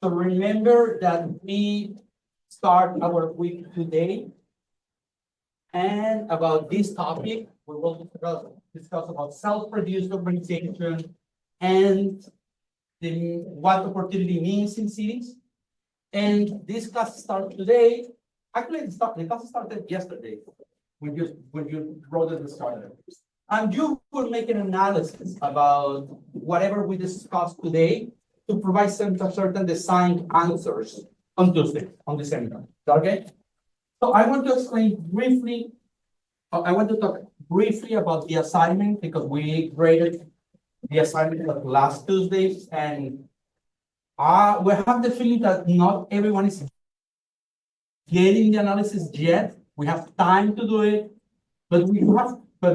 So remember that we start our week today. And about this topic, we will discuss about self-produced urbanization and what opportunity means in cities. And this class starts today. Actually, the class started yesterday when you wrote at the start. And you will make an analysis about whatever we discussed today to provide some certain design answers on Tuesday, on December. Okay? So I want to explain briefly, I want to talk briefly about the assignment because we graded the assignment last Tuesday, and we have the feeling that not everyone is getting the analysis yet. We have time to do it, but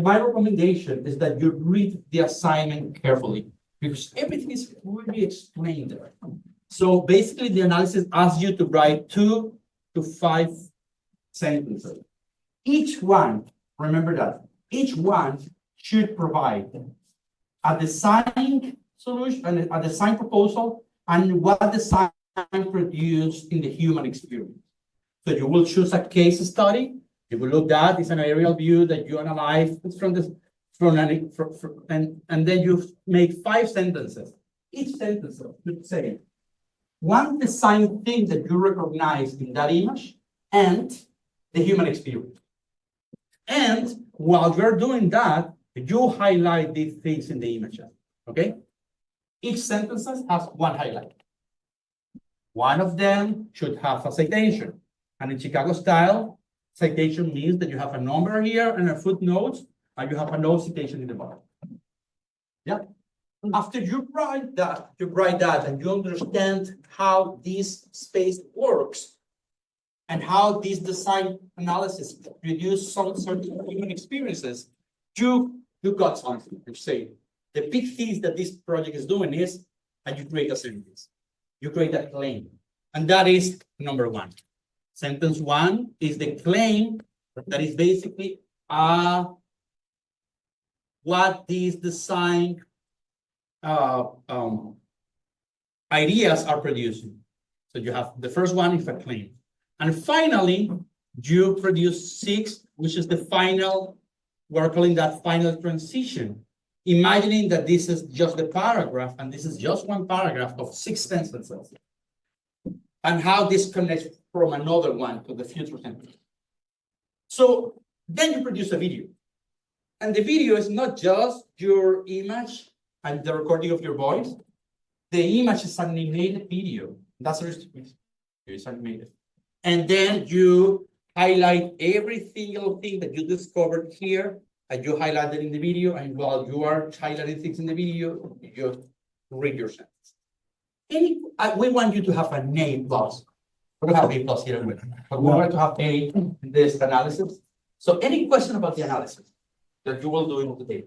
my recommendation is that you read the assignment carefully because everything is really explained there. So basically the analysis asks you to write 2 to 5 sentences. Each one, remember that, each one should provide a design solution and a design proposal and what design produced in the human experience. So you will choose a case study. You will look at it's an aerial view that you analyze and then you make 5 sentences. Each sentence should say one design thing that you recognize in that image and the human experience. And while you're doing that, you highlight these things in the images. Okay? Each sentence has one highlight. One of them should have a citation. And in Chicago style, citation means that you have a number here and a footnote, and you have a no citation in the bottom. Yeah. After you write that, and you understand how this space works and how this design analysis produce some certain human experiences, you got something. You say the big things that this project is doing is, and you create a sentence, you create a claim, and that is number 1. Sentence 1 is the claim that is basically what these design ideas are producing. So you have the first one is a claim. And finally, you produce 6, which is the final, we're calling that final transition. Imagining that this is just the paragraph, and this is just one paragraph of 6 sentences. And how this connects from another one to the future sentence. So then you produce a video. And the video is not just your image and the recording of your voice. The image is an animated video. That's the reason it's animated. And then you highlight every single thing that you discovered here, and you highlight it in the video, and while you are highlighting things in the video, you read your sentence. We want you to have an A+. We don't have A+ here, but we want to have A in this analysis. So any question about the analysis that you will do in the day?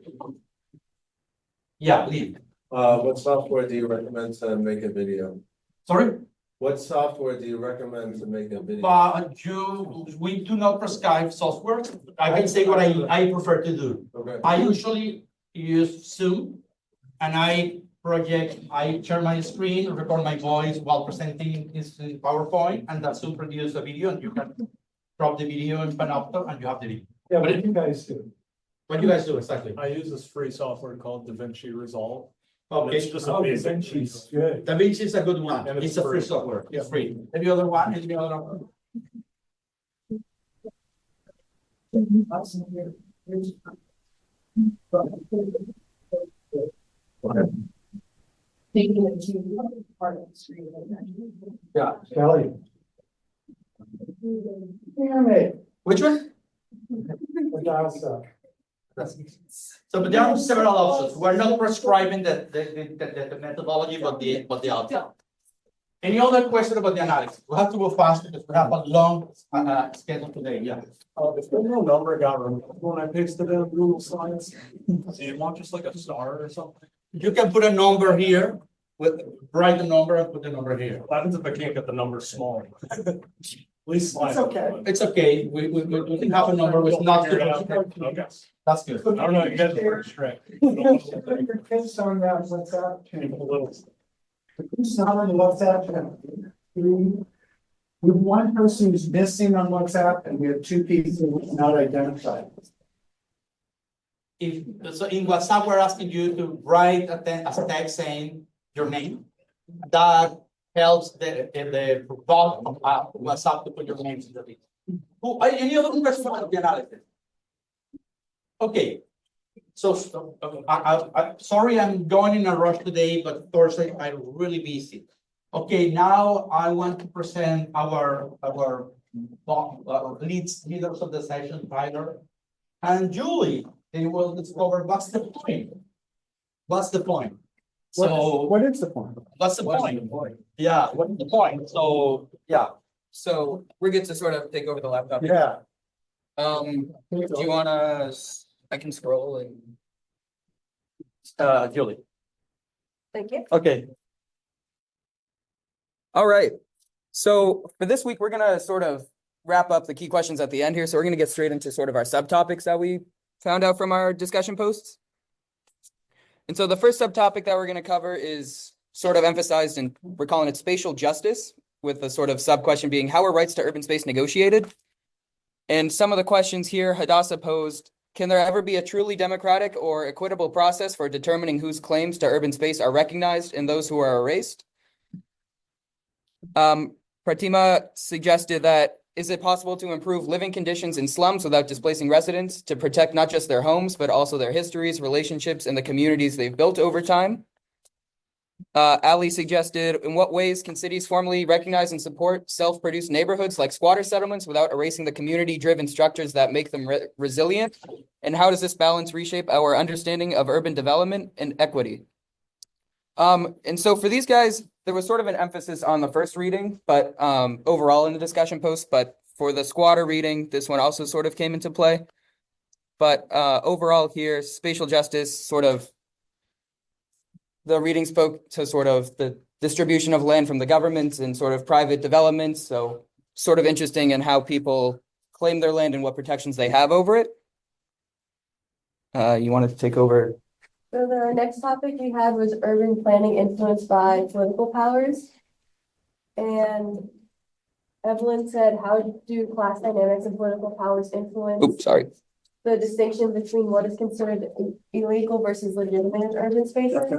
Yeah, Lee. What software do you recommend to make a video? Sorry? What software do you recommend to make a video? We do not prescribe software. I can say what I prefer to do. Okay. I usually use Zoom, and I share my screen, record my voice while presenting this in PowerPoint, and that Zoom produces a video, and you can drop the video in Panopto, and you have the video. Yeah, what do you guys do? What do you guys do exactly? I use this free software called DaVinci Resolve. Okay. It's just amazing. DaVinci's good. DaVinci is a good one. And It's it's a free free. software. Yeah. It's free. Any other one? Any other one? Yeah. Kelly. Damn it. Which one? The dial suck. So, but there are several options. We're not prescribing the methodology, but the outcome. Any other question about the analysis? We have to go fast because we have a long schedule today. Yeah. If the no number got removed when I pasted it in Google Slides, so you want just like a star or something? You can put a number here, write the number and put the number here. What happens if I can't get the number small? Please slide. It's okay. It's okay. We can have a number with not. Okay. That's good. I don't know, you guys are pretty strict. Put your kids on that WhatsApp. A little. Who's not on WhatsApp? We have one person who's missing on WhatsApp and we have two people not identified. If, so in WhatsApp, we're asking you to write a text saying your name. That helps the bot of WhatsApp to put your names in the list. Any other questions about the analysis? Okay. So, sorry, I'm going in a rush today, but Thursday I'm really busy. Okay, now I want to present our leaders of the session, Tyler and Julie. They will discover what's the point. What's the point? So What is the point? what's the point? Yeah, what's the point? So yeah. So we get to sort of take over the laptop. Yeah. Do you wanna, I can scroll and. Julie. Thank you. Okay. All right. So for this week, we're gonna sort of wrap up the key questions at the end here. So we're gonna get straight into sort of our subtopics that we found out from our discussion posts. And so the first subtopic that we're gonna cover is sort of emphasized, and we're calling it spatial justice, with the sort of sub question being, how are rights to urban space negotiated? And some of the questions here Hadassah posed: can there ever be a truly democratic or equitable process for determining whose claims to urban space are recognized and those who are erased? Pratima suggested that, is it possible to improve living conditions in slums without displacing residents to protect not just their homes, but also their histories, relationships, and the communities they've built over time? Ali suggested, in what ways can cities formally recognize and support self-produced neighborhoods like squatter settlements without erasing the community-driven structures that make them resilient? And how does this balance reshape our understanding of urban development and equity? And so for these guys, there was sort of an emphasis on the first reading, but overall in the discussion post, but for the squatter reading, this one also sort of came into play. But overall here, spatial justice, sort of, the reading spoke to sort of the distribution of land from the government and sort of private developments. So sort of interesting in how people claim their land and what protections they have over it. You wanted to take over? So the next topic we had was urban planning influenced by political powers. And Evelyn said, how do class dynamics and political powers influence Oops, sorry. the distinction between what is considered illegal versus legitimate in urban spaces?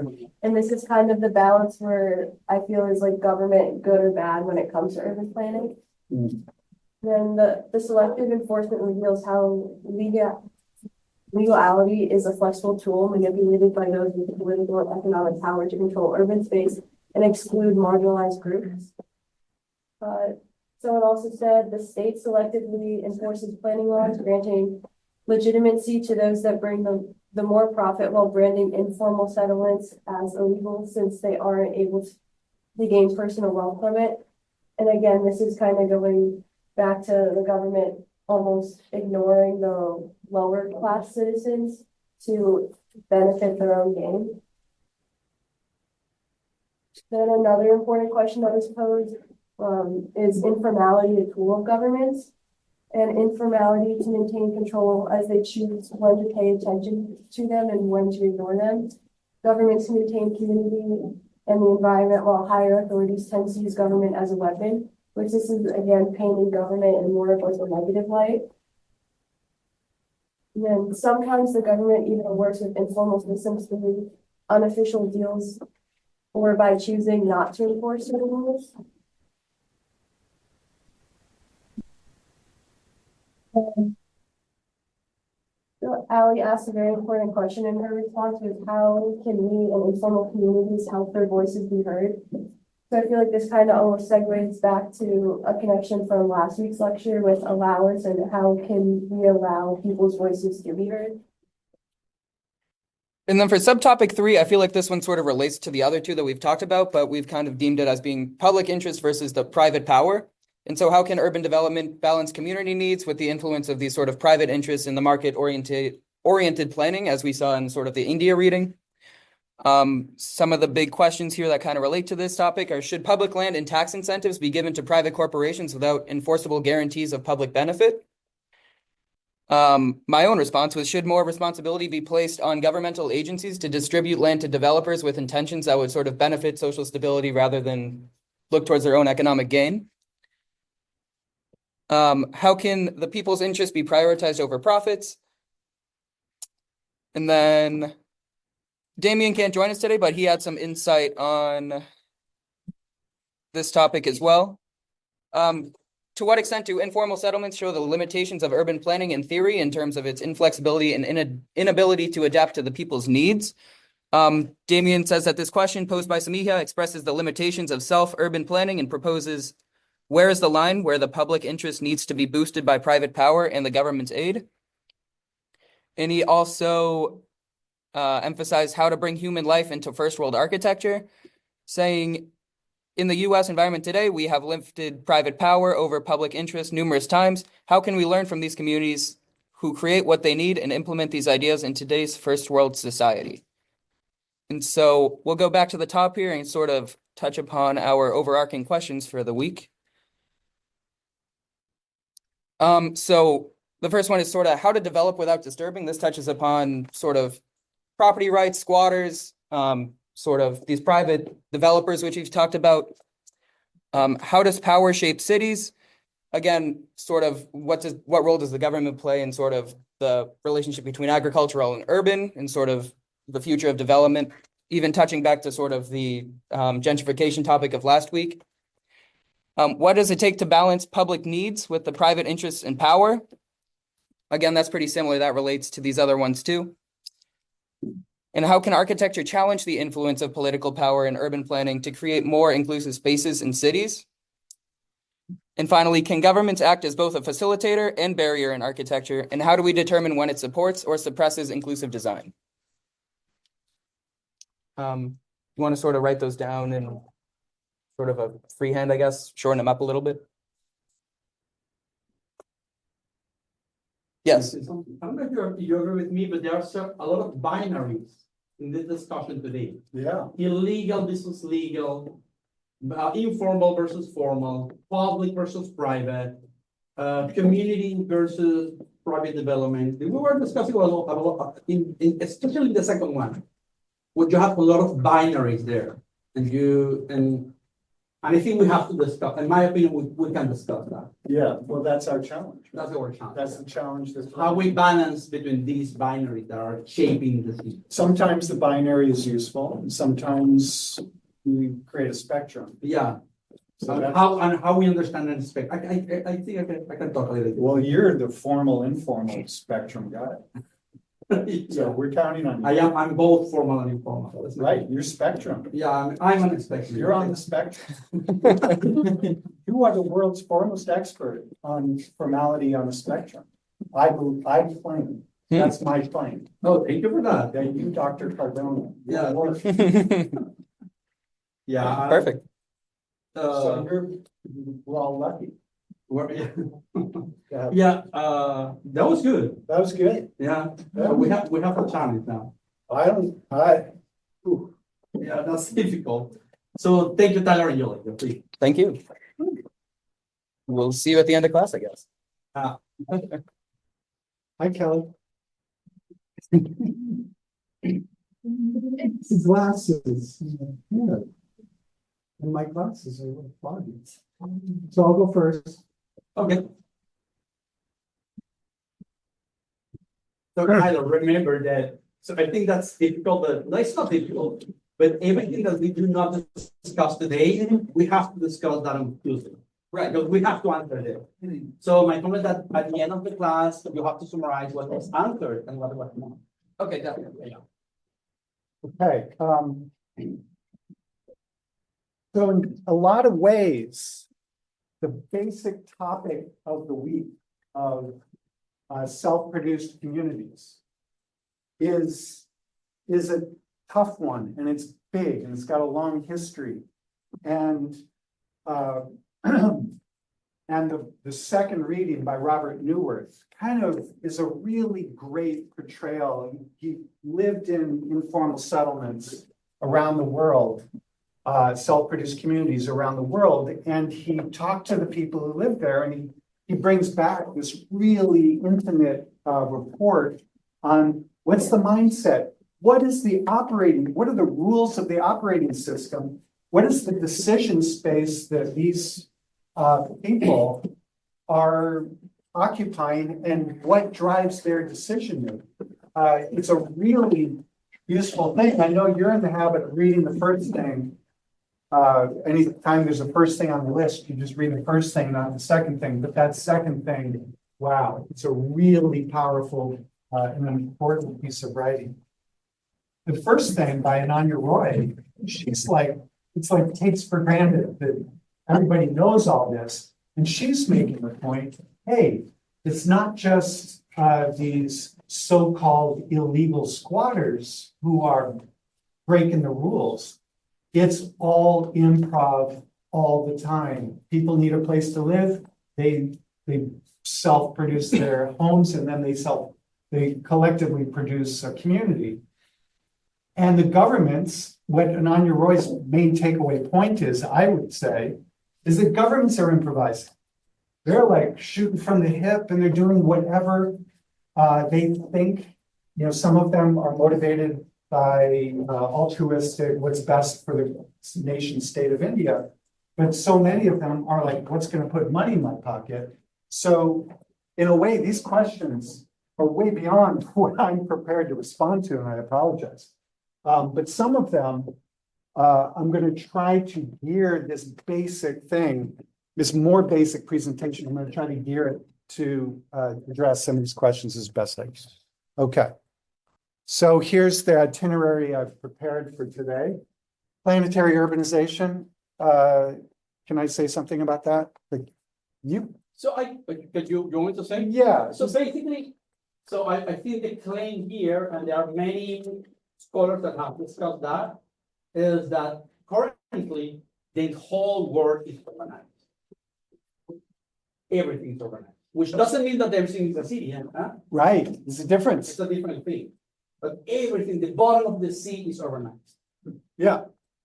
And this is kind of the balance where I feel is like government good or bad when it comes to urban planning. Then the selective enforcement reveals how legality is a flexible tool manipulated by those with the political and economic power to control urban space and exclude marginalized groups. Someone also said the state selectively enforces planning laws, granting legitimacy to those that bring the more profit while branding informal settlements as illegal since they aren't able to gain personal wealth from it. And again, this is kind of going back to the government almost ignoring the lower class citizens to benefit their own gain. Then another important question that was posed is informality a tool of governments? And informality to maintain control as they choose when to pay attention to them and when to ignore them. Governments maintain community and the environment, while higher authorities tend to use government as a weapon, which this is again painting government in more of like a negative light. And then sometimes the government even works with informal systems through unofficial deals or by choosing not to enforce certain rules. So Ali asked a very important question in her response, was how can we and informal communities help their voices be heard? So I feel like this kind of almost segues back to a connection from last week's lecture with allowance and how can we allow people's voices to be heard? And then for subtopic 3, I feel like this one sort of relates to the other two that we've talked about, but we've kind of deemed it as being public interest versus the private power. And so how can urban development balance community needs with the influence of these sort of private interests in the market-oriented planning, as we saw in sort of the India reading? Some of the big questions here that kind of relate to this topic are, should public land and tax incentives be given to private corporations without enforceable guarantees of public benefit? My own response was, should more responsibility be placed on governmental agencies to distribute land to developers with intentions that would sort of benefit social stability rather than look towards their own economic gain? How can the people's interest be prioritized over profits? And then Damien can't join us today, but he had some insight on this topic as well. To what extent do informal settlements show the limitations of urban planning in theory in terms of its inflexibility and inability to adapt to the people's needs? Damien says that this question posed by Samiha expresses the limitations of self-urban planning and proposes, where is the line where the public interest needs to be boosted by private power and the government's aid? And he also emphasized how to bring human life into first world architecture, saying, in the US environment today, we have lifted private power over public interest numerous times. How can we learn from these communities who create what they need and implement these ideas in today's first world society? And so we'll go back to the top here and sort of touch upon our overarching questions for the week. So the first one is sort of how to develop without disturbing. This touches upon sort of property rights, squatters, sort of these private developers, which we've talked about. How does power shape cities? Again, sort of what role does the government play in sort of the relationship between agricultural and urban and sort of the future of development, even touching back to sort of the gentrification topic of last week. What does it take to balance public needs with the private interests and power? Again, that's pretty similar. That relates to these other ones too. And how can architecture challenge the influence of political power in urban planning to create more inclusive spaces in cities? And finally, can governments act as both a facilitator and barrier in architecture? And how do we determine when it supports or suppresses inclusive design? You want to sort of write those down in sort of a freehand, I guess, shorten them up a little bit? Yes. I'm not sure if you agree with me, but there are a lot of binaries in this discussion today. Yeah. Illegal versus legal, informal versus formal, public versus private, community versus private development. We were discussing about especially the second one, where you have a lot of binaries there, and I think we have to discuss. In my opinion, we can discuss that. Yeah, well, that's our challenge. That's our challenge. That's the challenge. How we balance between these binaries that are shaping the city. Sometimes the binary is useful, and sometimes we create a spectrum. Yeah. So And that's- how we understand and expect. I think I can talk a little bit. Well, you're the formal, informal spectrum guy. So Yeah. we're counting on you. I'm both formal and informal. Right, you're spectrum. Yeah, I'm unexpected. You're on the spectrum. You are the world's foremost expert on formality on the spectrum. I claim, that's my claim. Oh, thank you for that. That you, Dr. Cardona. Yeah. Yeah. Perfect. So we're all lucky. Yeah. Yeah. Yeah, that was good. That was good. Yeah, Yeah. we have a challenge now. Ooh. Yeah, that's difficult. So thank you, Tyler and Yoli. Please. Thank you. We'll see you at the end of class, I guess. Hi, Kelly. Glasses. Yeah. And my glasses are foggy. So I'll go first. Okay. So Tyler, remember that, so I think that's difficult, but no, it's not difficult, but everything that we do not discuss today, we have to discuss that on Tuesday. Right, because we have to answer it. So my comment that at the end of the class, you have to summarize what was answered and what was not. Okay, definitely, yeah. Okay, so in a lot of ways, the basic topic of the week of self-produced communities is a tough one, and it's big, and it's got a long history. And and the second reading by Robert Neuwirth kind of is a really great portrayal. He lived in informal settlements around the world, self-produced communities around the world, and he talked to the people who lived there, and he brings back this really intimate report on what's the mindset? What is the operating, what are the rules of the operating system? What is the decision space that these people are occupying and what drives their decision making? It's a really useful thing. I know you're in the habit of reading the first thing. Anytime there's a first thing on the list, you just read the first thing, not the second thing. But that second thing, wow, it's a really powerful and an important piece of writing. The first thing by Ananya Roy, she's like, it's like takes for granted that everybody knows all this. And she's making the point, hey, it's not just these so-called illegal squatters who are breaking the rules. It's all improv all the time. People need a place to live. They self-produce their homes and then they collectively produce a community. And the governments, what Ananya Roy's main takeaway point is, I would say, is that governments are improvising. They're like shooting from the hip and they're doing whatever they think. You know, some of them are motivated by altruistic, what's best for the nation state of India. But so many of them are like, what's going to put money in my pocket? So in a way, these questions are way beyond what I'm prepared to respond to, and I apologize. But some of them, I'm going to try to gear this basic thing, this more basic presentation. I'm going to try to gear it to address some of these questions as best I can. Okay. So here's the itinerary I've prepared for today. Planetary urbanization. Can I say something about that? Like you? So could you want to say? Yeah. So basically, I think the claim here, and there are many scholars that have discussed that, is that currently the whole world is urbanized. Everything is urbanized, which doesn't mean that everything is a city, huh? Right. There's a difference. It's a different thing. But everything, the bottom of the sea is urbanized. Yeah.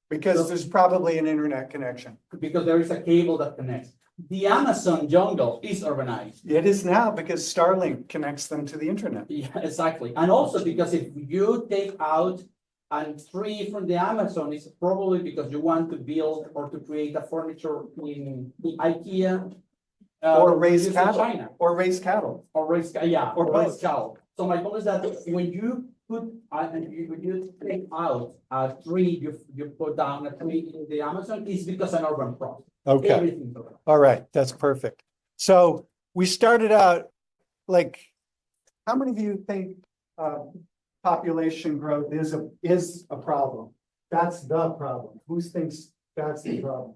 Because there's probably an internet connection. Because there is a cable that connects. The Amazon jungle is urbanized. It is now because Starlink connects them to the internet. Yeah, exactly. And also because if you take out a tree from the Amazon, it's probably because you want to build or to create a furniture in IKEA. Or raise cattle. China. Or raise cattle. Or raise both. cattle. So my point is that when you put when you take out a tree, you put down a tree in the Amazon, it's because an urban process. Okay. Everything's urban. All right. That's perfect. So we started out like, how many of you think population growth is a problem? That's the problem. Who thinks that's the problem?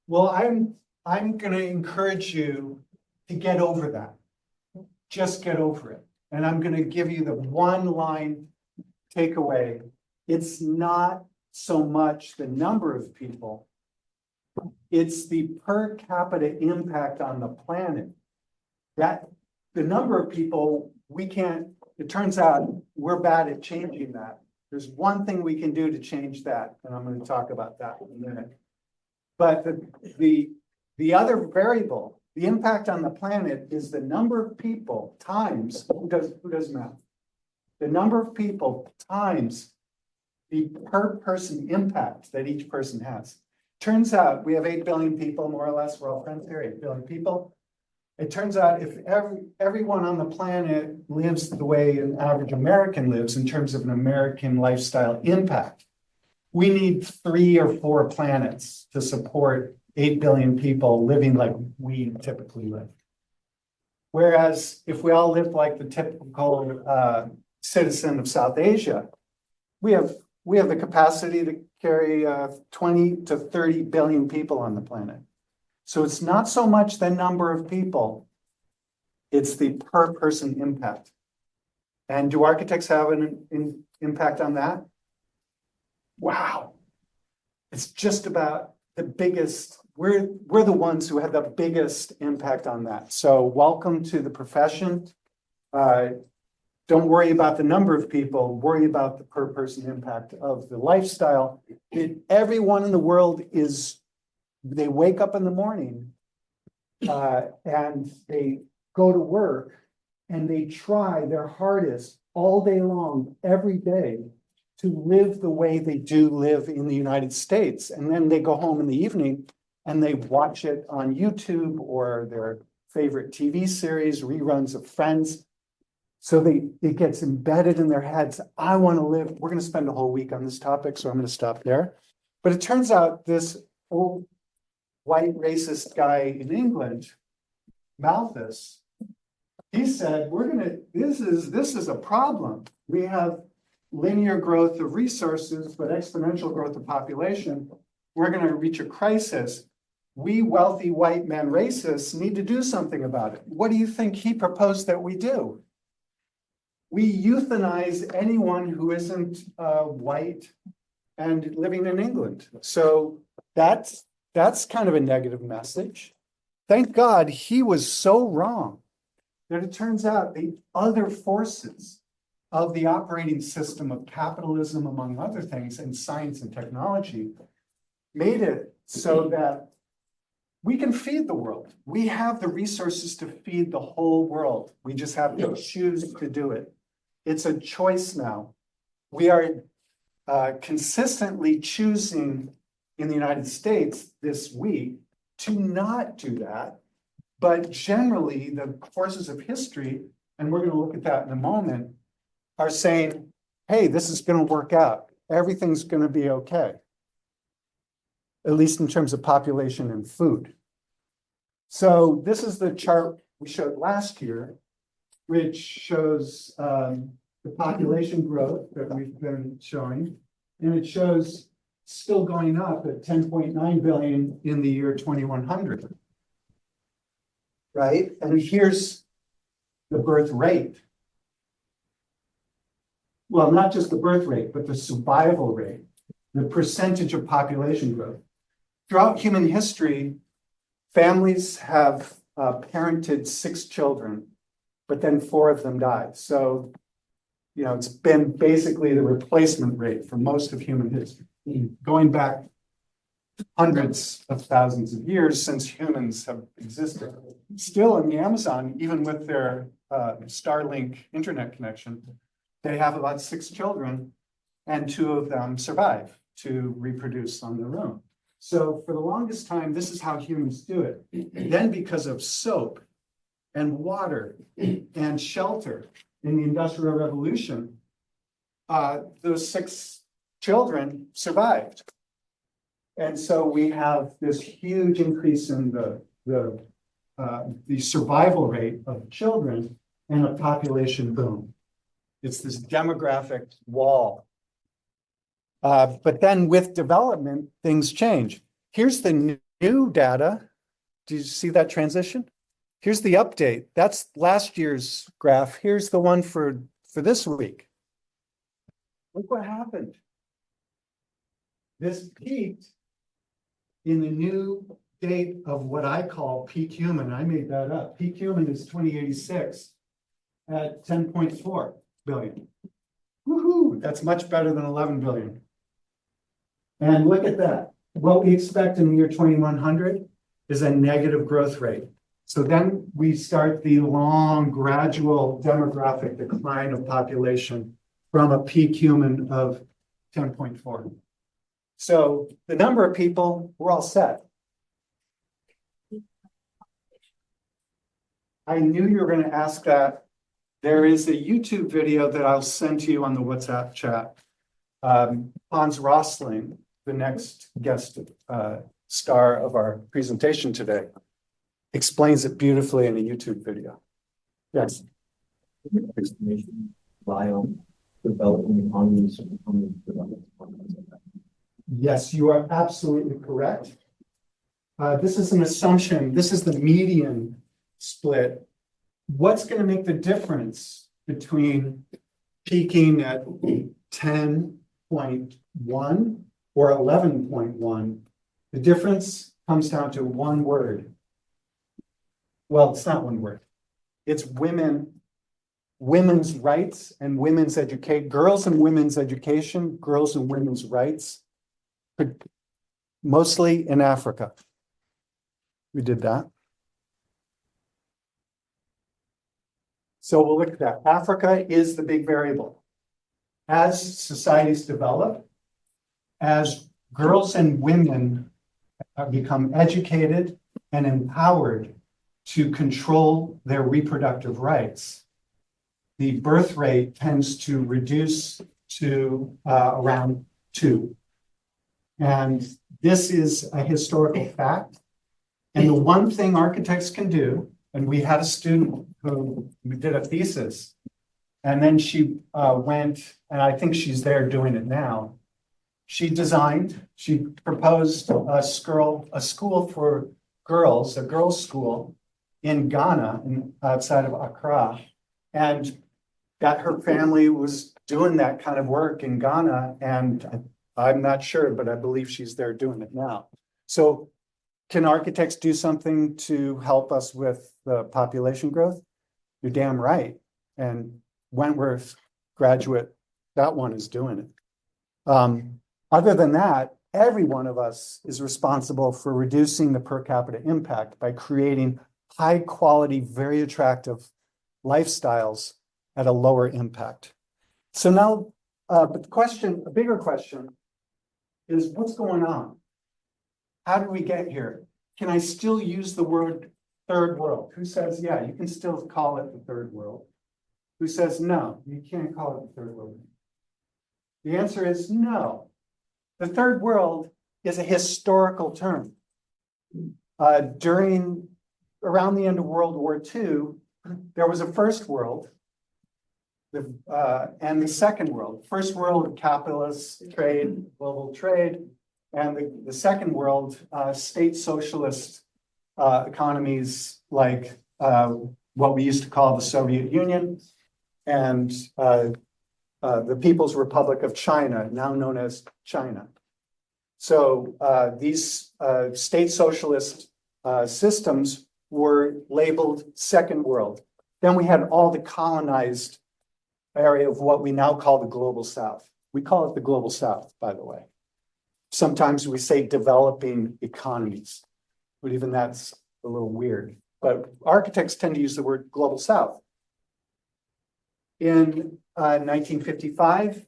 Well, I'm going to encourage you to get over that. Just get over it. And I'm going to give you the one line takeaway. It's not so much the number of people, it's the per capita impact on the planet. That the number of people, it turns out we're bad at changing that. There's one thing we can do to change that, and I'm going to talk about that in a minute. But the other variable, the impact on the planet, is the number of people times, who does math? The number of people times the per person impact that each person has. Turns out we have 8 billion people, more or less, we're all friends here, 8 billion people. It turns out if everyone on the planet lives the way an average American lives in terms of an American lifestyle impact, we need 3 or 4 planets to support 8 billion people living like we typically live. Whereas if we all lived like the typical citizen of South Asia, we have the capacity to carry 20 to 30 billion people on the planet. So it's not so much the number of people, it's the per person impact. And do architects have an impact on that? Wow. It's just about the biggest, we're the ones who have the biggest impact on that. So welcome to the profession. Don't worry about the number of people, worry about the per person impact of the lifestyle. Everyone in the world they wake up in the morning and they go to work and they try their hardest all day long, every day, to live the way they do live in the United States. And then they go home in the evening and they watch it on YouTube or their favorite TV series, reruns of Friends. So it gets embedded in their heads. I want to live. We're going to spend a whole week on this topic, so I'm going to stop there. But it turns out this old white racist guy in England, Malthus, he said, this is a problem. We have linear growth of resources, but exponential growth of population. We're going to reach a crisis. We wealthy white men racists need to do something about it. What do you think he proposed that we do? We euthanize anyone who isn't white and living in England. So that's kind of a negative message. Thank God he was so wrong that it turns out the other forces of the operating system of capitalism, among other things, and science and technology, made it so that we can feed the world. We have the resources to feed the whole world. We just have to choose to do it. It's a choice now. We are consistently choosing in the United States this week to not do that. But generally, the forces of history, and we're going to look at that in a moment, are saying, hey, this is going to work out. Everything's going to be okay, at least in terms of population and food. So this is the chart we showed last year, which shows the population growth that we've been showing. And it shows still going up at 10.9 billion in the year 2100. Right? And here's the birth rate. Well, not just the birth rate, but the survival rate, the percentage of population growth. Throughout human history, families have parented 6 children, but then 4 of them died. So, you know, it's been basically the replacement rate for most of human history, going back hundreds of thousands of years since humans have existed. Still in the Amazon, even with their Starlink internet connection, they have about 6 children and 2 of them survive to reproduce on their own. So for the longest time, this is how humans do it. Then because of soap and water and shelter in the Industrial Revolution, those 6 children survived. And so we have this huge increase in the survival rate of children and a population boom. It's this demographic wall. But then with development, things change. Here's the new data. Do you see that transition? Here's the update. That's last year's graph. Here's the one for this week. Look what happened. This peaked in the new date of what I call peak human. I made that up. Peak human is 2086 at 10.4 billion. Woohoo! That's much better than 11 billion. And look at that. What we expect in the year 2100 is a negative growth rate. So then we start the long, gradual demographic decline of population from a peak human of 10.4. So the number of people, we're all set. I knew you were going to ask that. There is a YouTube video that I'll send to you on the WhatsApp chat. Hans Rosling, the next guest star of our presentation today, explains it beautifully in a YouTube video. Yes. Explanation on developing economies. Yes, you are absolutely correct. This is an assumption. This is the median split. What's going to make the difference between peaking at 10.1 or 11.1? The difference comes down to one word. Well, it's not one word. It's women's rights and women's education, girls and women's education, girls and women's rights, mostly in Africa. We did that. So we'll look at that. Africa is the big variable. As societies develop, as girls and women become educated and empowered to control their reproductive rights, the birth rate tends to reduce to around 2. And this is a historical fact. And the one thing architects can do, and we had a student who did a thesis, and then she went, and I think she's there doing it now. She proposed a school for girls, a girls' school in Ghana, outside of Accra. And that her family was doing that kind of work in Ghana, and I'm not sure, but I believe she's there doing it now. So can architects do something to help us with the population growth? You're damn right. And Wentworth graduate, that one is doing it. Other than that, every one of us is responsible for reducing the per capita impact by creating high quality, very attractive lifestyles at a lower impact. So now, but a bigger question is what's going on? How did we get here? Can I still use the word third world? Who says, yeah, you can still call it the third world? Who says, no, you can't call it the third world? The answer is no. The third world is a historical term. Around the end of World War II, there was a first world and the second world. First world, capitalist trade, global trade, and the second world, state socialist economies like what we used to call the Soviet Union and the People's Republic of China, now known as China. So these state socialist systems were labeled second world. Then we had all the colonized area of what we now call the global south. We call it the global south, by the way. Sometimes we say developing economies, but even that's a little weird. But architects tend to use the word global south. In 1955,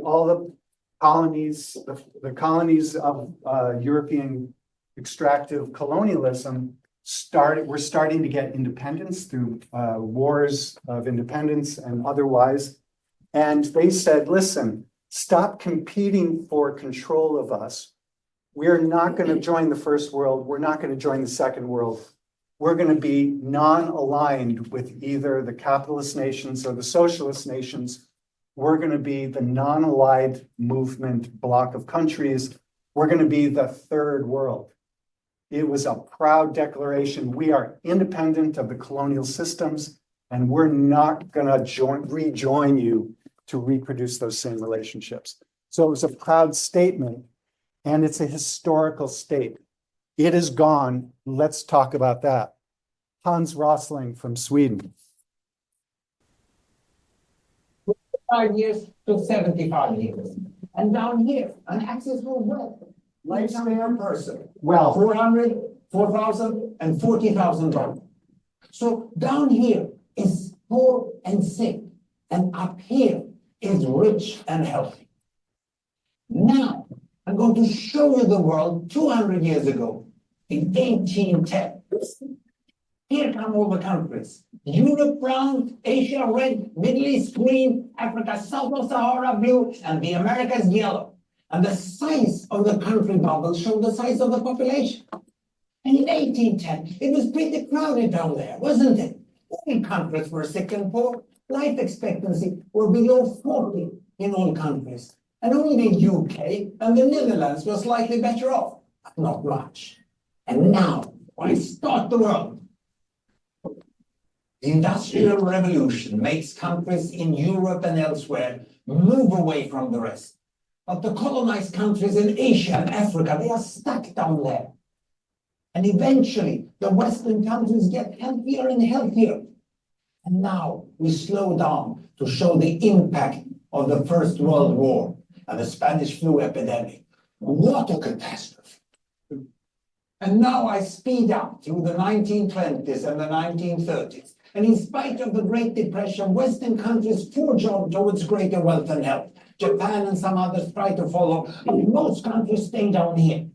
all the colonies, the colonies of European extractive colonialism were starting to get independence through wars of independence and otherwise. And they said, listen, stop competing for control of us. We're not going to join the first world. We're not going to join the second world. We're going to be non-aligned with either the capitalist nations or the socialist nations. We're going to be the non-allied movement bloc of countries. We're going to be the third world. It was a proud declaration. We are independent of the colonial systems, and we're not going to rejoin you to reproduce those same relationships. So it was a proud statement, and it's a historical state. It is gone. Let's talk about that. Hans Rosling from Sweden. 5 years to 75 years. And down here, an axis for wealth. Lifespan per person. Well, 400, 4,000, and $40,000. So down here is poor and sick, and up here is rich and healthy. Now, I'm going to show you the world 200 years ago, in 1810. Here come all the countries. Europe brown, Asia red, Middle East green, Africa south of Sahara blue, and the Americas yellow. And the size of the country bubbles show the size of the population. And in 1810, it was pretty crowded down there, wasn't it? All countries were sick and poor. Life expectancy were below 40 in all countries. And only the UK and the Netherlands were slightly better off, but not much. And now, why start the world? The Industrial Revolution makes countries in Europe and elsewhere move away from the rest. But the colonized countries in Asia and Africa, they are stuck down there. And eventually, the Western countries get healthier and healthier. And now we slow down to show the impact of the First World War and the Spanish flu epidemic. What a catastrophe. And now I speed up through the 1920s and the 1930s. And in spite of the Great Depression, Western countries forged on towards greater wealth and health. Japan and some others tried to follow, but most countries stayed down here.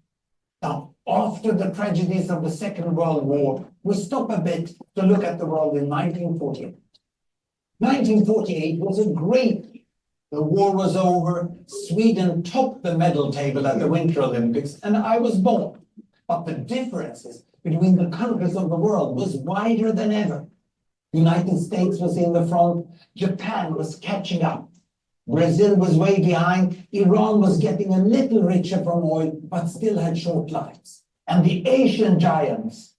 Now, after the tragedies of the Second World War, we stop a bit to look at the world in 1948. 1948 was a great year. The war was over, Sweden topped the medal table at the Winter Olympics, and I was born. But the differences between the countries of the world was wider than ever. The United States was in the front, Japan was catching up. Brazil was way behind, Iran was getting a little richer from oil, but still had short lives. And the Asian giants,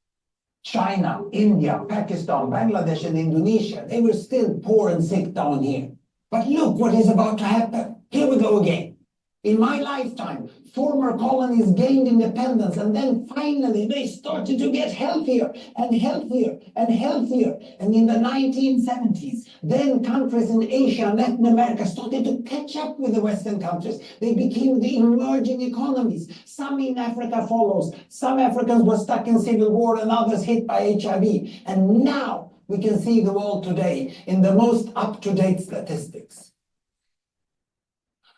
China, India, Pakistan, Bangladesh, and Indonesia, they were still poor and sick down here. But look what is about to happen. Here we go again. In my lifetime, former colonies gained independence, and then finally they started to get healthier and healthier and healthier. And in the 1970s, then countries in Asia and Latin America started to catch up with the Western countries. They became the emerging economies. Some in Africa follows. Some Africans were stuck in civil war and others hit by HIV. And now we can see the world today in the most up-to-date statistics.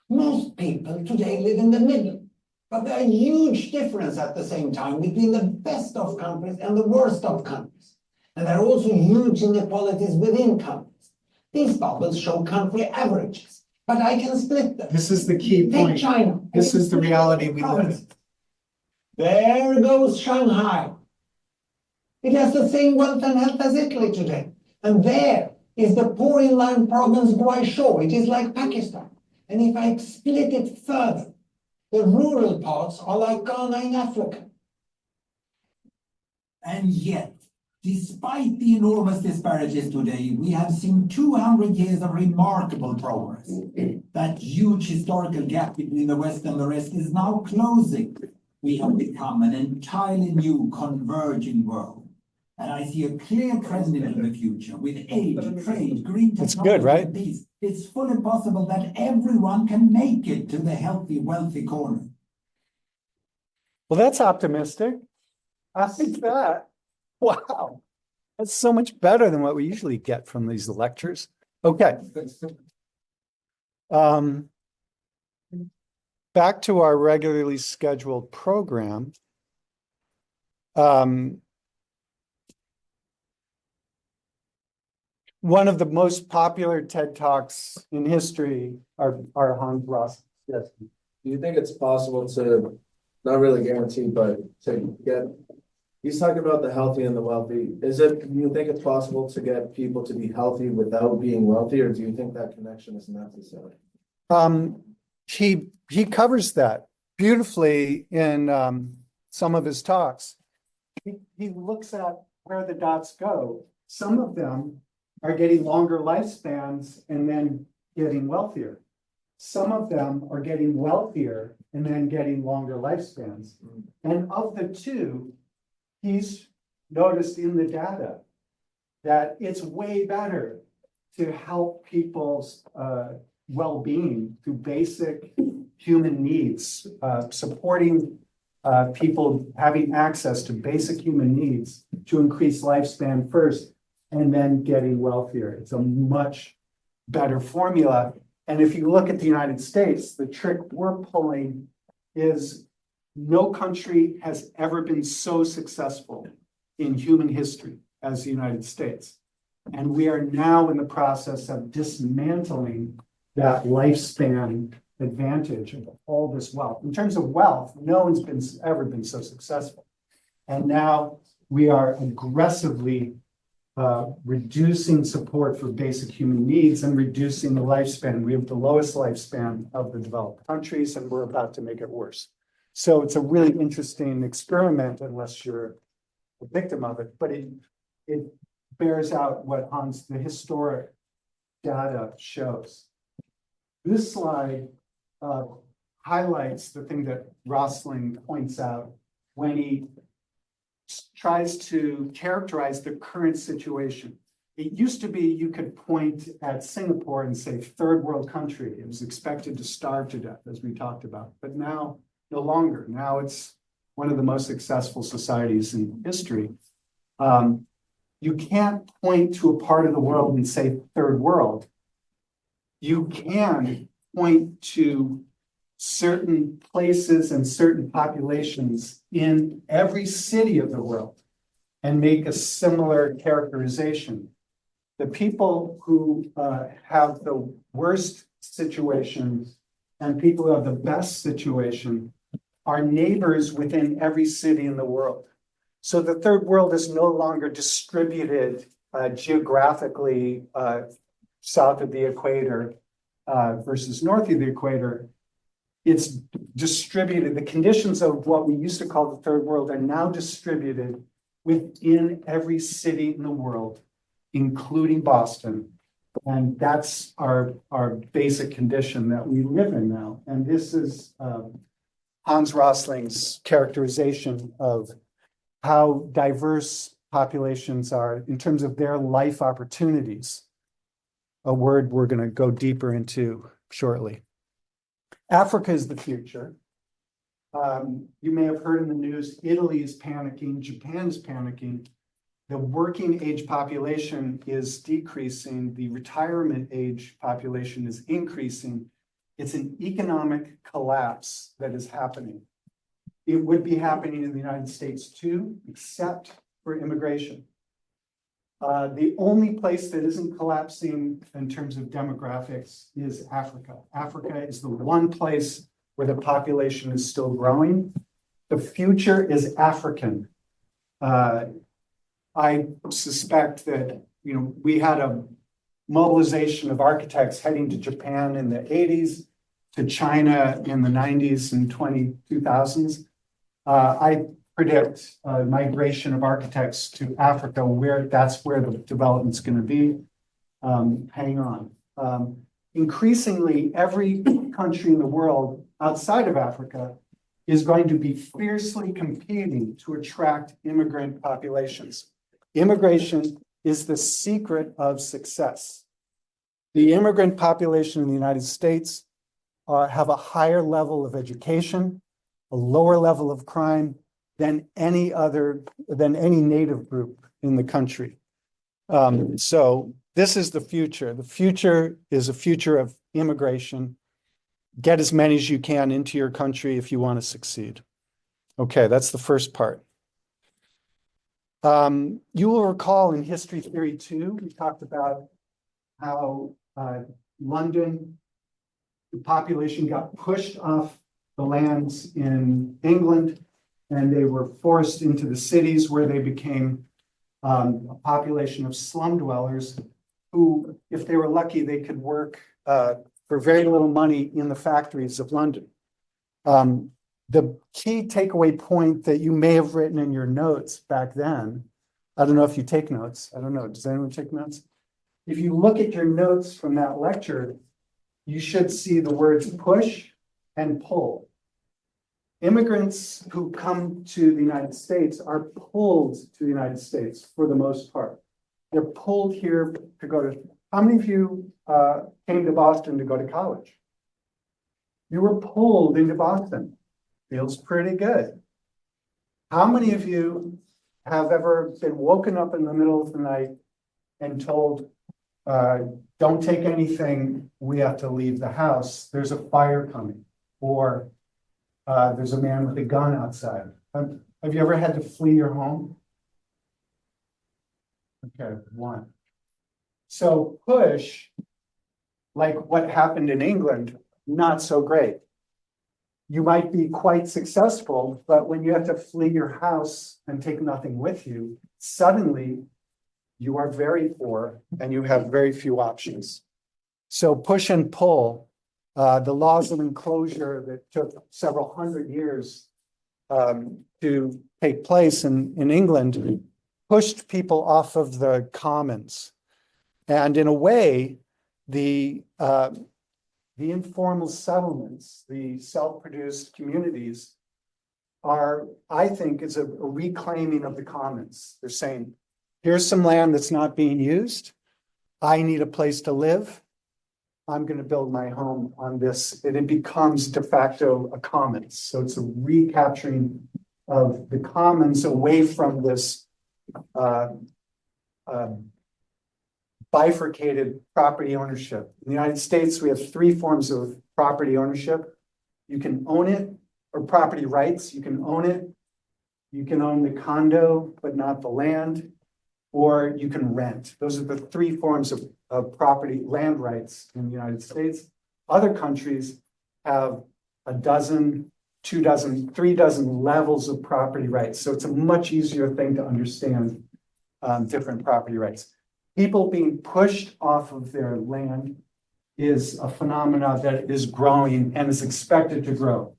Most people today live in the middle, but there are huge differences at the same time between the best of countries and the worst of countries. And there are also huge inequalities within countries. These bubbles show country averages, but I can split them. This is the key Take point. China. This is the reality we live in. There goes Shanghai. It has the same wealth and health as Italy today. And there is the poor inland province Guizhou. It is like Pakistan. And if I split it further, the rural parts are like Ghana in Africa. And yet, despite the enormous disparities today, we have seen 200 years of remarkable progress. That huge historical gap between the West and the rest is now closing. We have become an entirely new converging world. And I see a clear trend into the future with aid, trade, green technology. It's good, right? and peace. It's fully possible that everyone can make it to the healthy, wealthy corner. Well, that's optimistic. I think that. Wow. That's so much better than what we usually get from these lectures. Okay. Back to our regularly scheduled program. One of the most popular TED Talks in history are Hans Ross. Yes. Do you think it's possible to, not really guaranteed, but to get, he's talking about the healthy and the wealthy. Do you think it's possible to get people to be healthy without being wealthy, or do you think that connection is necessary? He covers that beautifully in some of his talks. He looks at where the dots go. Some of them are getting longer lifespans and then getting wealthier. Some of them are getting wealthier and then getting longer lifespans. And of the two, he's noticed in the data that it's way better to help people's well-being through basic human needs, supporting people having access to basic human needs to increase lifespan first, and then getting wealthier. It's a much better formula. And if you look at the United States, the trick we're pulling is no country has ever been so successful in human history as the United States. And we are now in the process of dismantling that lifespan advantage of all this wealth. In terms of wealth, no one's ever been so successful. And now we are aggressively reducing support for basic human needs and reducing the lifespan. We have the lowest lifespan of the developed countries, and we're about to make it worse. So it's a really interesting experiment, unless you're a victim of it, but it bears out what the historic data shows. This slide highlights the thing that Rosling points out when he tries to characterize the current situation. It used to be you could point at Singapore and say third world country. It was expected to starve to death, as we talked about, but now no longer. Now it's one of the most successful societies in history. you can't point to a part of the world and say third world. You can point to certain places and certain populations in every city of the world and make a similar characterization. The people who have the worst situations and people who have the best situation are neighbors within every city in the world. So the third world is no longer distributed geographically south of the equator versus north of the equator. It's distributed. The conditions of what we used to call the third world are now distributed within every city in the world, including Boston. And that's our basic condition that we live in now. And this is Hans Rosling's characterization of how diverse populations are in terms of their life opportunities, a word we're going to go deeper into shortly. Africa is the future. You may have heard in the news, Italy is panicking, Japan is panicking. The working age population is decreasing. The retirement age population is increasing. It's an economic collapse that is happening. It would be happening in the United States too, except for immigration. The only place that isn't collapsing in terms of demographics is Africa. Africa is the one place where the population is still growing. The future is African. I suspect that, we had a mobilization of architects heading to Japan in the 80s, to China in the 90s and 2000s. I predict migration of architects to Africa, that's where the development's going to be. Hang on. Increasingly, every country in the world outside of Africa is going to be fiercely competing to attract immigrant populations. Immigration is the secret of success. The immigrant population in the United States have a higher level of education, a lower level of crime than any native group in the country. So this is the future. The future is a future of immigration. Get as many as you can into your country if you want to succeed. Okay, that's the first part. You will recall in History Theory 2, we talked about how London, the population got pushed off the lands in England, and they were forced into the cities where they became a population of slum dwellers who, if they were lucky, they could work for very little money in the factories of London. The key takeaway point that you may have written in your notes back then, I don't know if you take notes. I don't know. Does anyone take notes? If you look at your notes from that lecture, you should see the words push and pull. Immigrants who come to the United States are pulled to the United States for the most part. They're pulled here to go to, how many of you came to Boston to go to college? You were pulled into Boston. Feels pretty good. How many of you have ever been woken up in the middle of the night and told, don't take anything, we have to leave the house, there's a fire coming, or there's a man with a gun outside? Have you ever had to flee your home? Okay, one. So push, like what happened in England, not so great. You might be quite successful, but when you have to flee your house and take nothing with you, suddenly you are very poor and you have very few options. So push and pull, the laws of enclosure that took several hundred years to take place in England pushed people off of the commons. And in a way, the informal settlements, the self-produced communities are, I think, is a reclaiming of the commons. They're saying, here's some land that's not being used. I need a place to live. I'm going to build my home on this. And it becomes de facto a commons. So it's a recapturing of the commons away from this bifurcated property ownership. In the United States, we have three forms of property ownership. You can own it, or property rights. You can own it. You can own the condo, but not the land, or you can rent. Those are the three forms of property land rights in the United States. Other countries have a dozen, 2 dozen, 3 dozen levels of property rights. So it's a much easier thing to understand different property rights. People being pushed off of their land is a phenomenon that is growing and is expected to grow.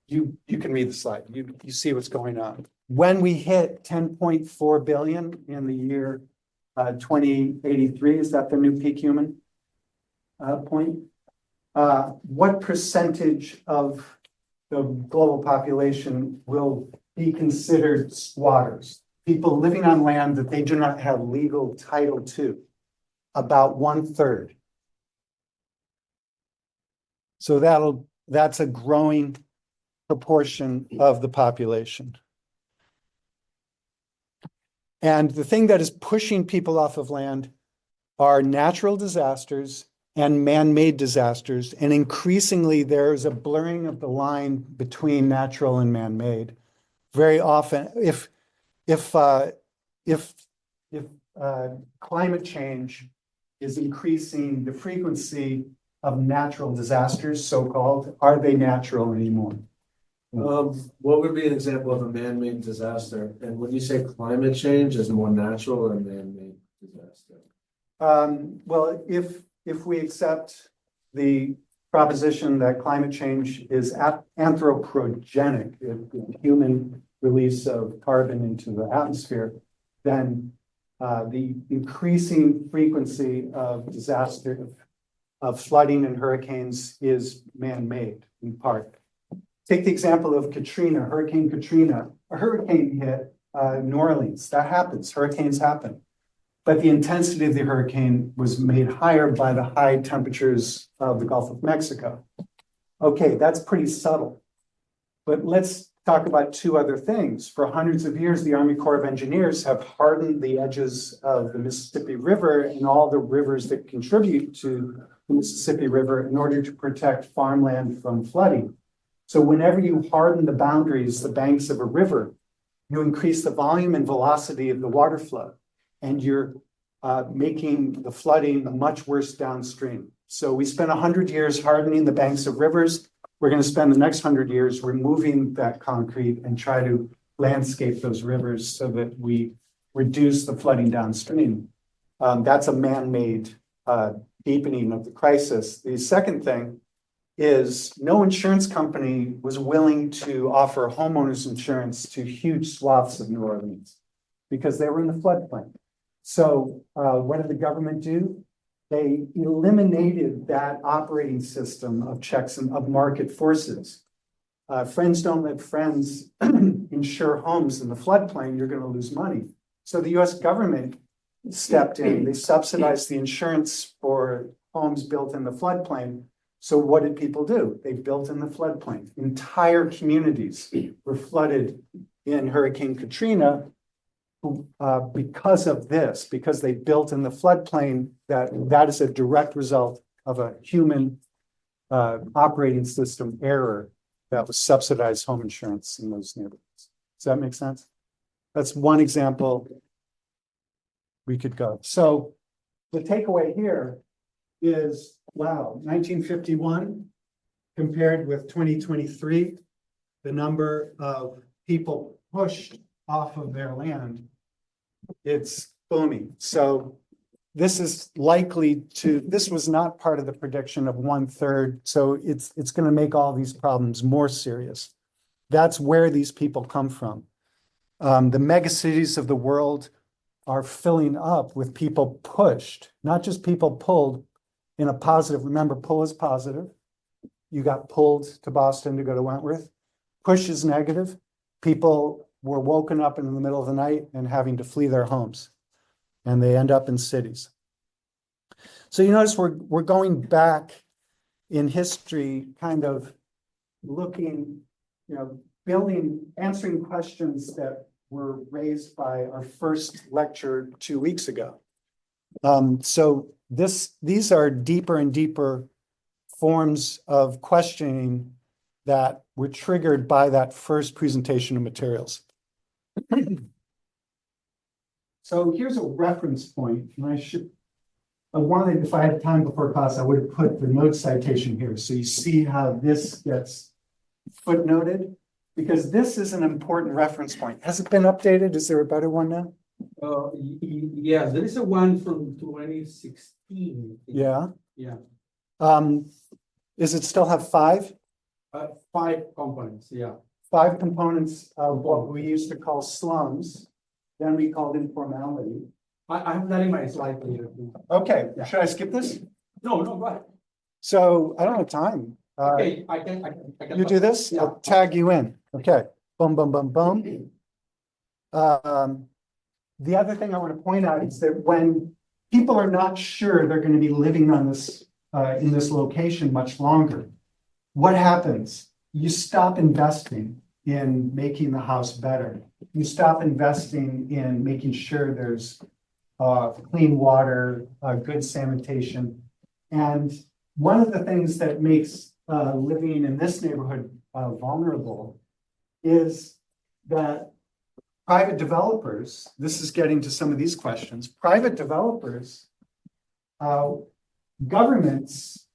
You can read the slide. You see what's going on. When we hit 10.4 billion in the year 2083, is that the new peak human point? What percentage of the global population will be considered squatters? People living on land that they do not have legal title to, about 1/3. So that's a growing proportion of the population. And the thing that is pushing people off of land are natural disasters and man-made disasters. And increasingly, there's a blurring of the line between natural and man-made. Very often, if climate change is increasing the frequency of natural disasters, so-called, are they natural anymore? What would be an example of a man-made disaster? And when you say climate change is more natural or man-made disaster? Well, if we accept the proposition that climate change is anthropogenic, the human release of carbon into the atmosphere, then the increasing frequency of disaster, of flooding and hurricanes is man-made in part. Take the example of Katrina, Hurricane Katrina. A hurricane hit New Orleans. That happens. Hurricanes happen. But the intensity of the hurricane was made higher by the high temperatures of the Gulf of Mexico. Okay, that's pretty subtle. But let's talk about two other things. For hundreds of years, the Army Corps of Engineers have hardened the edges of the Mississippi River and all the rivers that contribute to the Mississippi River in order to protect farmland from flooding. So whenever you harden the boundaries, the banks of a river, you increase the volume and velocity of the water flow, and you're making the flooding much worse downstream. So we spent 100 years hardening the banks of rivers. We're going to spend the next 100 years removing that concrete and try to landscape those rivers so that we reduce the flooding downstream. That's a man-made deepening of the crisis. The second thing is no insurance company was willing to offer homeowners insurance to huge swaths of New Orleans because they were in the floodplain. So what did the government do? They eliminated that operating system of checks and of market forces. Friends don't let friends insure homes in the floodplain, you're going to lose money. So the US government stepped in, they subsidized the insurance for homes built in the floodplain. So what did people do? They built in the floodplain. Entire communities were flooded in Hurricane Katrina because of this, because they built in the floodplain. That is a direct result of a human operating system error that was subsidized home insurance in those neighborhoods. Does that make sense? That's one example we could go. So the takeaway here is, wow, 1951 compared with 2023, the number of people pushed off of their land, it's booming. So this is likely to, this was not part of the prediction of 1/3. So it's going to make all these problems more serious. That's where these people come from. The megacities of the world are filling up with people pushed, not just people pulled in a positive. Remember, pull is positive. You got pulled to Boston to go to Wentworth. Push is negative. People were woken up in the middle of the night and having to flee their homes, and they end up in cities. So you notice we're going back in history, kind of looking, building, answering questions that were raised by our first lecture 2 weeks ago. So these are deeper and deeper forms of questioning that were triggered by that first presentation of materials. So here's a reference point, and I wanted, if I had time before class, I would have put the note citation here, so you see how this gets footnoted, because this is an important reference point. Has it been updated? Is there a better one now? Yes, there is a one from 2016. Yeah. Yeah, Does it still have 5? 5 components, yeah. 5 components of what we used to call slums, then we called informality. I have that in my slide later. Okay, should I skip this? No, go ahead. So I don't have time. Okay, I can. You do this? Yeah. I'll tag you in. Okay. Boom, boom, boom, boom. The other thing I want to point out is that when people are not sure they're going to be living on this, in this location much longer, what happens? You stop investing in making the house better. You stop investing in making sure there's clean water, good sanitation. And one of the things that makes living in this neighborhood vulnerable is that private developers, this is getting to some of these questions, private developers, governments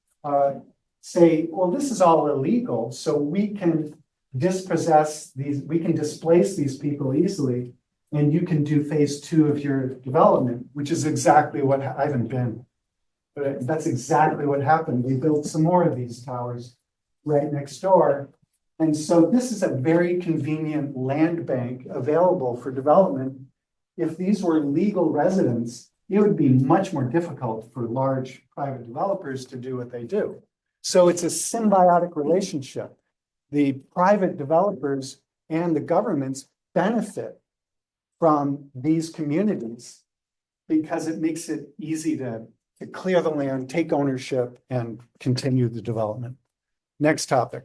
say, well, this is all illegal, so we can dispossess these, we can displace these people easily, and you can do phase 2 of your development, which is exactly what, I haven't been, but that's exactly what happened. We built some more of these towers right next door. And so this is a very convenient land bank available for development. If these were legal residents, it would be much more difficult for large private developers to do what they do. So it's a symbiotic relationship. The private developers and the governments benefit from these communities because it makes it easy to clear the land, take ownership, and continue the development. Next topic.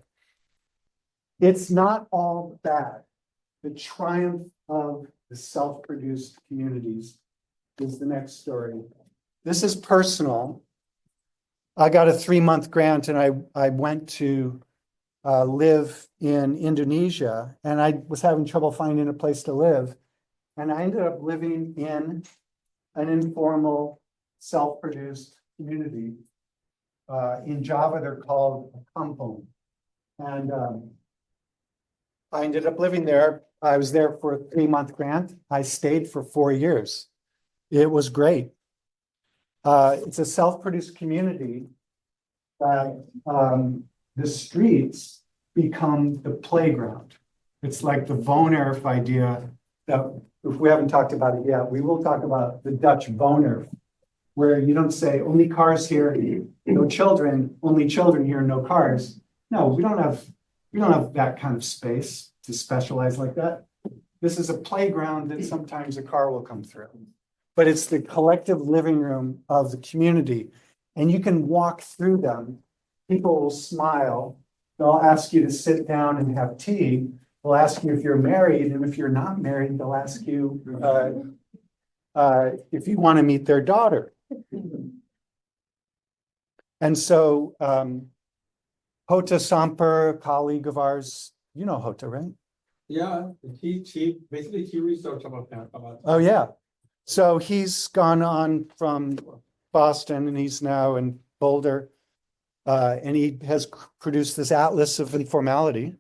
It's not all bad. The triumph of the self-produced communities is the next story. This is personal. I got a 3-month grant and I went to live in Indonesia, and I was having trouble finding a place to live. And I ended up living in an informal, self-produced community. In Java, they're called a kampung. And I ended up living there. I was there for a 3-month grant. I stayed for 4 years. It was great. It's a self-produced community that the streets become the playground. It's like the Woonerf idea that, if we haven't talked about it yet, we will talk about the Dutch Woonerf, where you don't say only cars here, no children, only children here, no cars. No, we don't have that kind of space to specialize like that. This is a playground that sometimes a car will come through, but it's the collective living room of the community, and you can walk through them. People will smile. They'll ask you to sit down and have tea. They'll ask you if you're married, and if you're not married, they'll ask you if you want to meet their daughter. And so Hota Samper, a colleague of ours, you know Hota, right? Yeah, she researched about that. Oh, yeah. So he's gone on from Boston and he's now in Boulder. And he has produced this Atlas of Informality,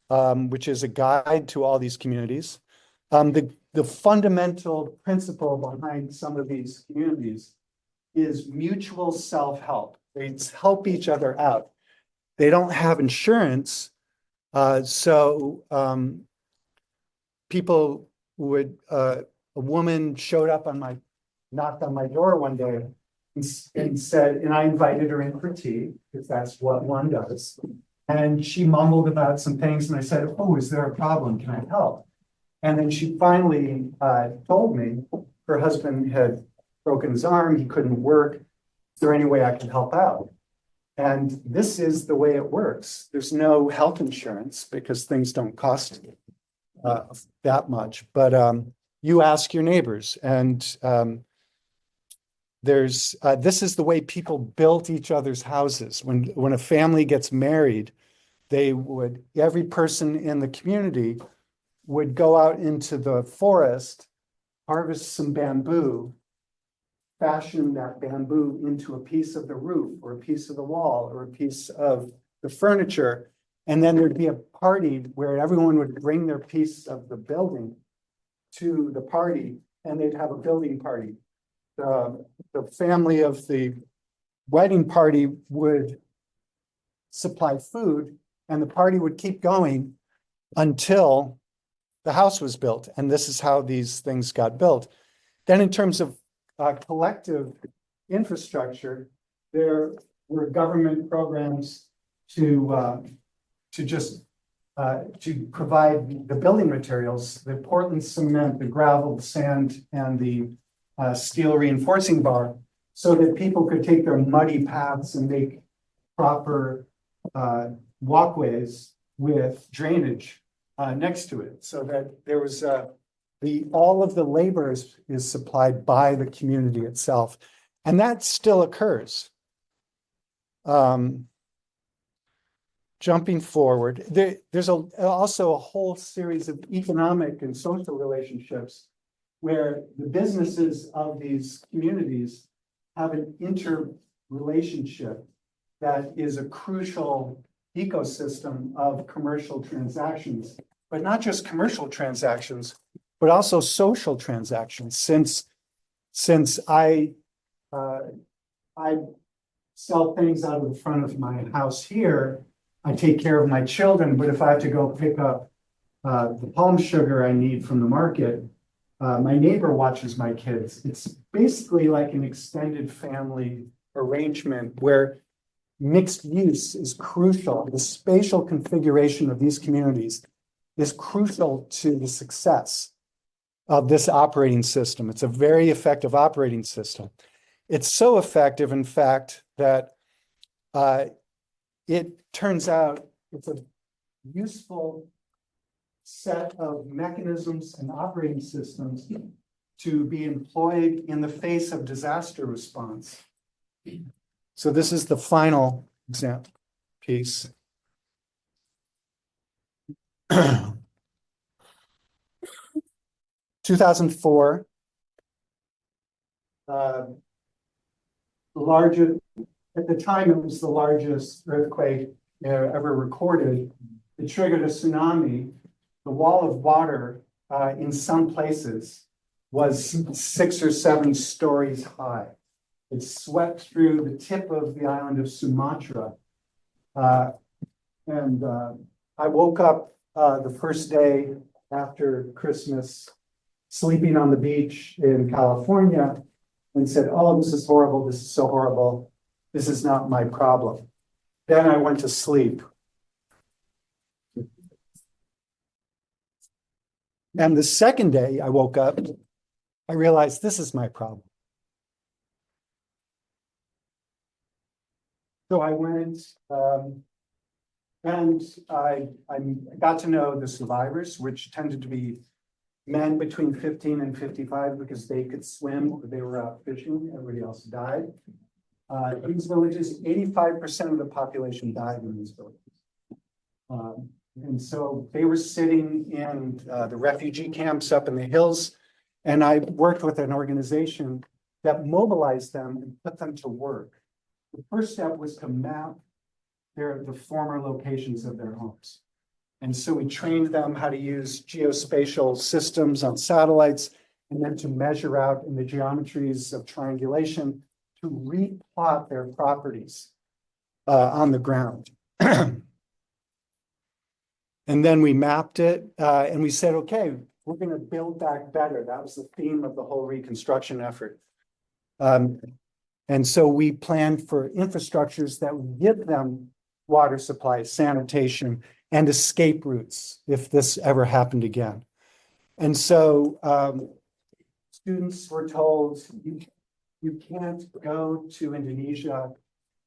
which is a guide to all these communities. The fundamental principle behind some of these communities is mutual self-help. They help each other out. They don't have insurance, so people would, a woman knocked on my door one day and said, and I invited her in for tea, because that's what one does. And she mumbled about some things, and I said, oh, is there a problem? Can I help? And then she finally told me her husband had broken his arm, he couldn't work. Is there any way I could help out? And this is the way it works. There's no health insurance because things don't cost that much, but you ask your neighbors, and this is the way people built each other's houses. When a family gets married, every person in the community would go out into the forest, harvest some bamboo, fashion that bamboo into a piece of the roof or a piece of the wall or a piece of the furniture. And then there'd be a party where everyone would bring their piece of the building to the party, and they'd have a building party. The family of the wedding party would supply food, and the party would keep going until the house was built. And this is how these things got built. Then in terms of collective infrastructure, there were government programs to provide the building materials, the Portland cement, the gravel, the sand, and the steel reinforcing bar, so that people could take their muddy paths and make proper walkways with drainage next to it, so that there was all of the labor is supplied by the community itself, and that still occurs. Jumping forward, there's also a whole series of economic and social relationships where the businesses of these communities have an interrelationship that is a crucial ecosystem of commercial transactions, but not just commercial transactions, but also social transactions. Since I sell things out of the front of my house here, I take care of my children, but if I have to go pick up the palm sugar I need from the market, my neighbor watches my kids. It's basically like an extended family arrangement where mixed use is crucial. The spatial configuration of these communities is crucial to the success of this operating system. It's a very effective operating system. It's so effective, in fact, that it turns out it's a useful set of mechanisms and operating systems to be employed in the face of disaster response. So this is the final example piece. 2004, largest, at the time it was the largest earthquake ever recorded. It triggered a tsunami. The wall of water in some places was 6 or 7 stories high. It swept through the tip of the island of Sumatra. And I woke up the first day after Christmas, sleeping on the beach in California, and said, "Oh, this is horrible. This is so horrible. This is not my problem." Then I went to sleep. And the second day I woke up, I realized this is my problem. So I went and I got to know the survivors, which tended to be men between 15 and 55 because they could swim or they were out fishing. Everybody else died. These villages, 85% of the population died in these villages. And so they were sitting in the refugee camps up in the hills. And I worked with an organization that mobilized them and put them to work. The first step was to map the former locations of their homes. And so we trained them how to use geospatial systems on satellites, and then to measure out in the geometries of triangulation to replot their properties on the ground. And then we mapped it and we said, okay, we're going to build back better. That was the theme of the whole reconstruction effort. And so we planned for infrastructures that would give them water supply, sanitation, and escape routes if this ever happened again. And so students were told, you can't go to Indonesia.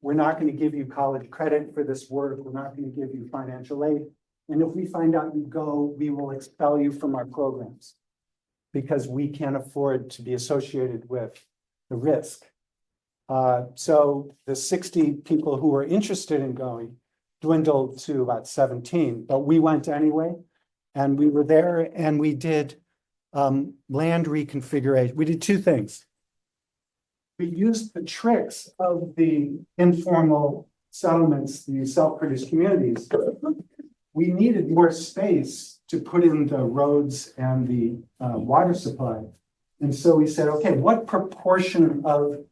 We're not going to give you college credit for this work. We're not going to give you financial aid. And if we find out you go, we will expel you from our programs because we can't afford to be associated with the risk. So the 60 people who were interested in going dwindled to about 17, but we went anyway. And we were there and we did land reconfiguration. We did two things. We used the tricks of the informal settlements, the self-produced communities. We needed more space to put in the roads and the water supply. And so we said, okay, what proportion of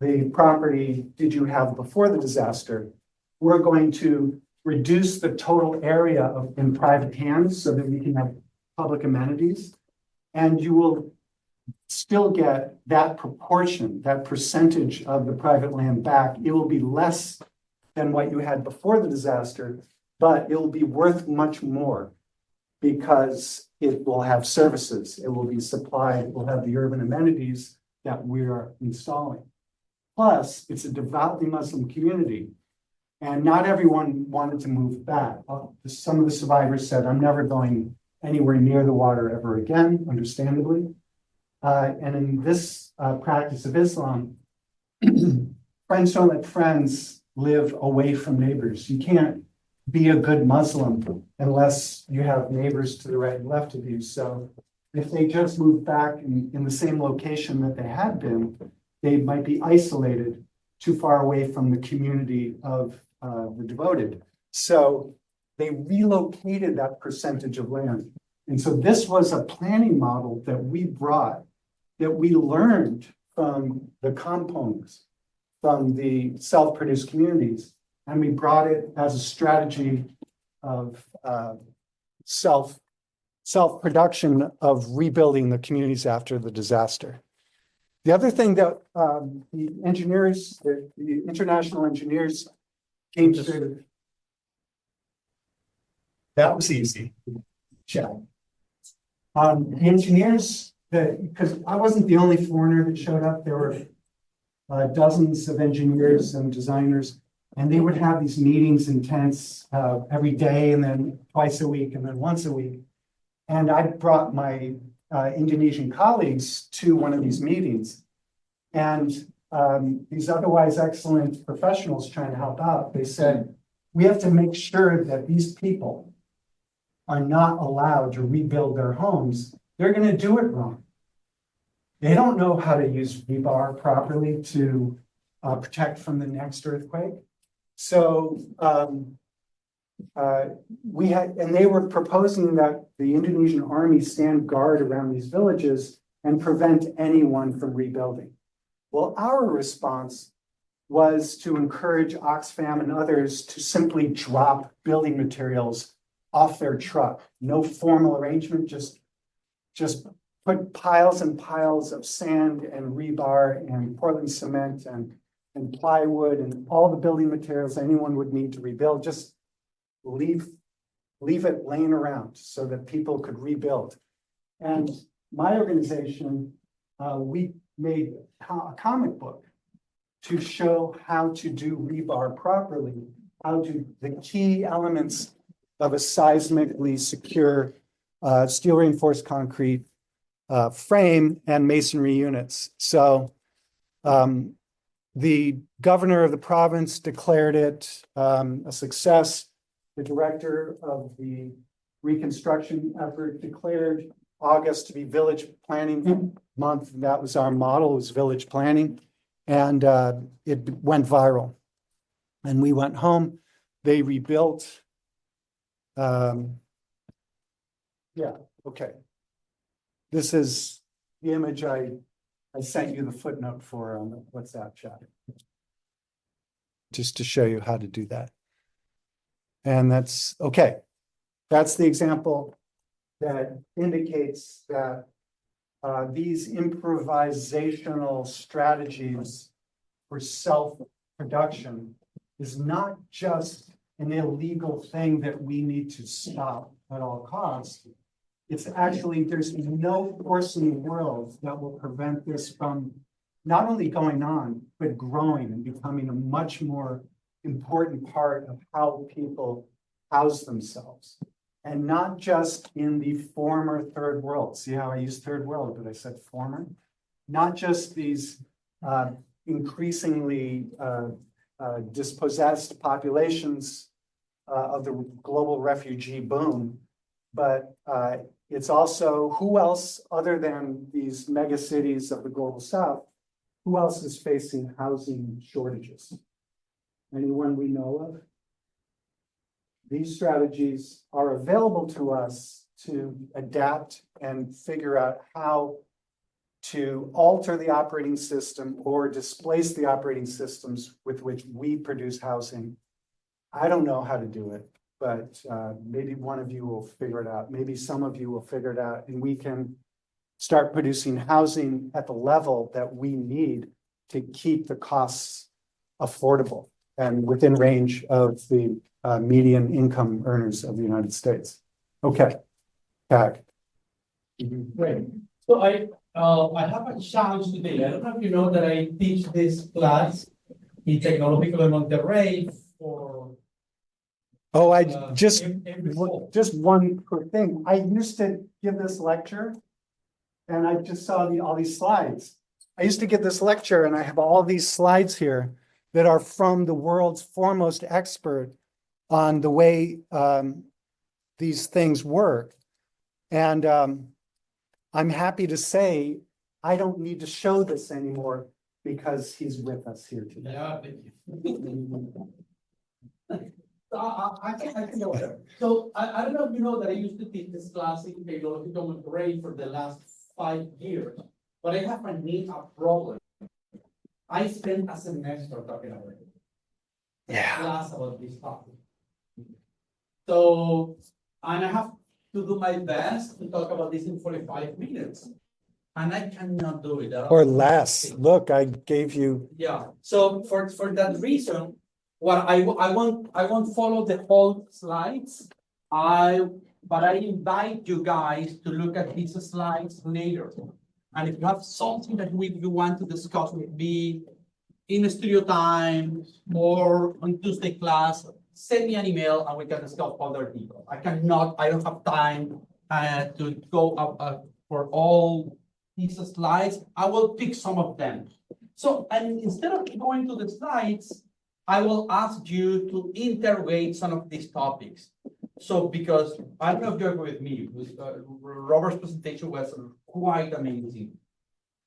the property did you have before the disaster? We're going to reduce the total area in private hands so that we can have public amenities. And you will still get that proportion, that percentage of the private land back. It will be less than what you had before the disaster, but it will be worth much more because it will have services, it will be supplied, it will have the urban amenities that we are installing. Plus, it's a devoutly Muslim community, and not everyone wanted to move back. Some of the survivors said, I'm never going anywhere near the water ever again, understandably. And in this practice of Islam, friends don't let friends live away from neighbors. You can't be a good Muslim unless you have neighbors to the right and left of you. So if they just moved back in the same location that they had been, they might be isolated too far away from the community of the devoted. So they relocated that percentage of land. And so this was a planning model that we brought, that we learned from the components, from the self-produced communities. And we brought it as a strategy of self-production of rebuilding the communities after the disaster. The other thing that the engineers, the international engineers came to, that was easy. Yeah. The engineers, because I wasn't the only foreigner that showed up, there were dozens of engineers and designers, and they would have these meetings in tents every day, and then twice a week, and then once a week. And I brought my Indonesian colleagues to one of these meetings. And these otherwise excellent professionals trying to help out, they said, we have to make sure that these people are not allowed to rebuild their homes. They're going to do it wrong. They don't know how to use rebar properly to protect from the next earthquake. So they were proposing that the Indonesian army stand guard around these villages and prevent anyone from rebuilding. Well, our response was to encourage Oxfam and others to simply drop building materials off their truck. No formal arrangement, just put piles and piles of sand and rebar and Portland cement and plywood and all the building materials anyone would need to rebuild. Just leave it laying around so that people could rebuild. And my organization, we made a comic book to show how to do rebar properly, the key elements of a seismically secure steel reinforced concrete frame and masonry units. So the governor of the province declared it a success. The director of the reconstruction effort declared August to be village planning month. That was our model, was village planning. And it went viral. And we went home. They rebuilt. Yeah, okay. This is the image I sent you the footnote for on the WhatsApp chat. Just to show you how to do that. And that's okay. That's the example that indicates that these improvisational strategies for self-production is not just an illegal thing that we need to stop at all costs. It's actually, there's no force in the world that will prevent this from not only going on, but growing and becoming a much more important part of how people house themselves. And not just in the former third world. See how I used third world, but I said former? Not just these increasingly dispossessed populations of the global refugee boom, but it's also who else other than these mega cities of the global south, who else is facing housing shortages? Anyone we know of? These strategies are available to us to adapt and figure out how to alter the operating system or displace the operating systems with which we produce housing. I don't know how to do it, but maybe one of you will figure it out. Maybe some of you will figure it out, and we can start producing housing at the level that we need to keep the costs affordable and within range of the median income earners of the United States. Okay, Tag. Great. So I have a challenge today. I don't know if you know that I teach this class in Technological in Monterrey for Oh, I every fall. just one quick thing. I used to give this lecture and I just saw all these slides. I used to give this lecture and I have all these slides here that are from the world's foremost expert on the way these things work. And I'm happy to say I don't need to show this anymore because he's with us here today. Yeah, thank you. I can go there. So I don't know if you know that I used to teach this class in Technological Monterrey for the last 5 years, but I have a problem. I spent a semester talking about it. Yeah. Class about this topic. So, and I have to do my best to talk about this in 45 minutes. And I cannot do it. Or less. Look, I gave you. Yeah, so for that reason, what I won't follow the whole slides. But I invite you guys to look at these slides later. And if you have something that you want to discuss with me in a studio time or on Tuesday class, send me an email and we can discuss other people. I don't have time to go up for all these slides. I will pick some of them. So, and instead of going to the slides, I will ask you to interrogate some of these topics. So, because I don't know if you agree with me, Robert's presentation was quite amazing.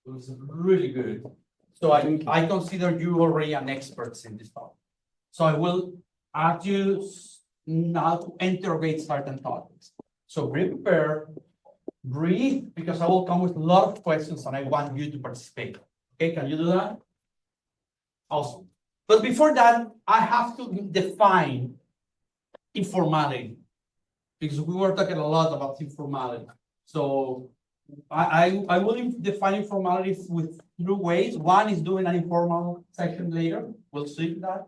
It was really good. So I consider you already an expert in this topic. So I will ask you now to interrogate certain topics. So be prepared, breathe, because I will come with a lot of questions and I want you to participate. Okay, can you do that? Awesome. But before that, I have to define informality, because we were talking a lot about informality. So I will define informality with 2 ways. One is doing an informal section later. We'll see that.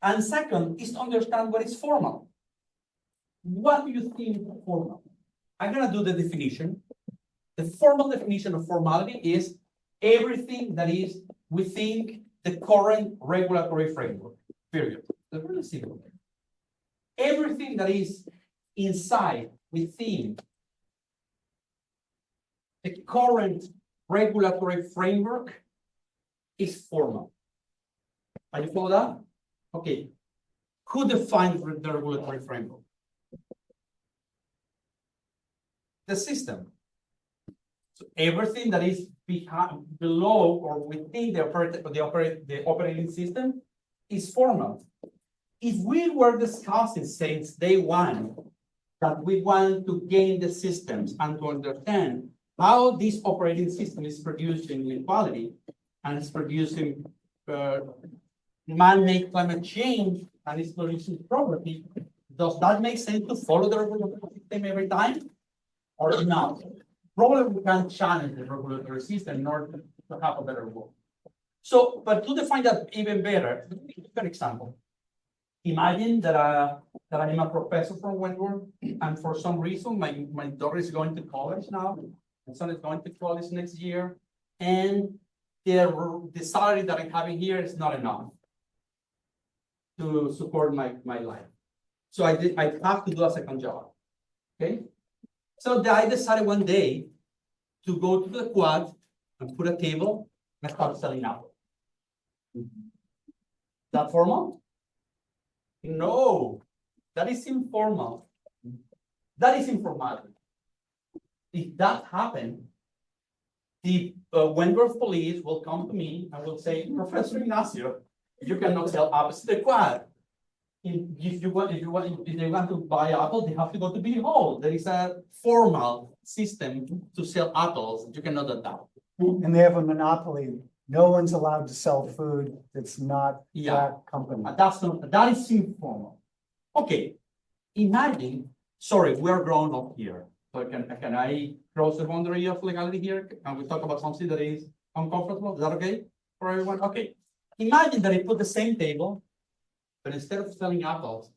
And second is to understand what is formal. What do you think is formal? I'm gonna do the definition. The formal definition of formality is everything that is within the current regulatory framework, period. That's really simple. Everything that is inside, within the current regulatory framework is formal. Are you follow that? Okay. Who defines the regulatory framework? The system. So everything that is below or within the operating system is formal. If we were discussing since day one that we want to gain the systems and to understand how this operating system is producing inequality and is producing man-made climate change and is producing poverty, does that make sense to follow the regulatory system every time or not? Probably we can challenge the regulatory system in order to have a better world. So, but to define that even better, let me give an example. Imagine that I'm a professor from Wentworth, and for some reason, my daughter is going to college now. My son is going to college next year, and the salary that I'm having here is not enough to support my life. So I have to do a second job. Okay? So I decided one day to go to the quad and put a table and start selling apples. That formal? No, that is informal. That is informal. If that happened, the Wentworth police will come to me and will say, Professor Ignacio, you cannot sell apples to the quad. If they want to buy apples, they have to go to Big Hall. There is a formal system to sell apples. You cannot do that. And they have a monopoly. No one's allowed to sell food that's not Yeah. that company. That is informal. Okay, imagine, sorry, we are grown up here. So can I cross the boundary of legality here? And we talk about something that is uncomfortable? Is that okay for everyone? Okay. Imagine that I put the same table, but instead of selling apples,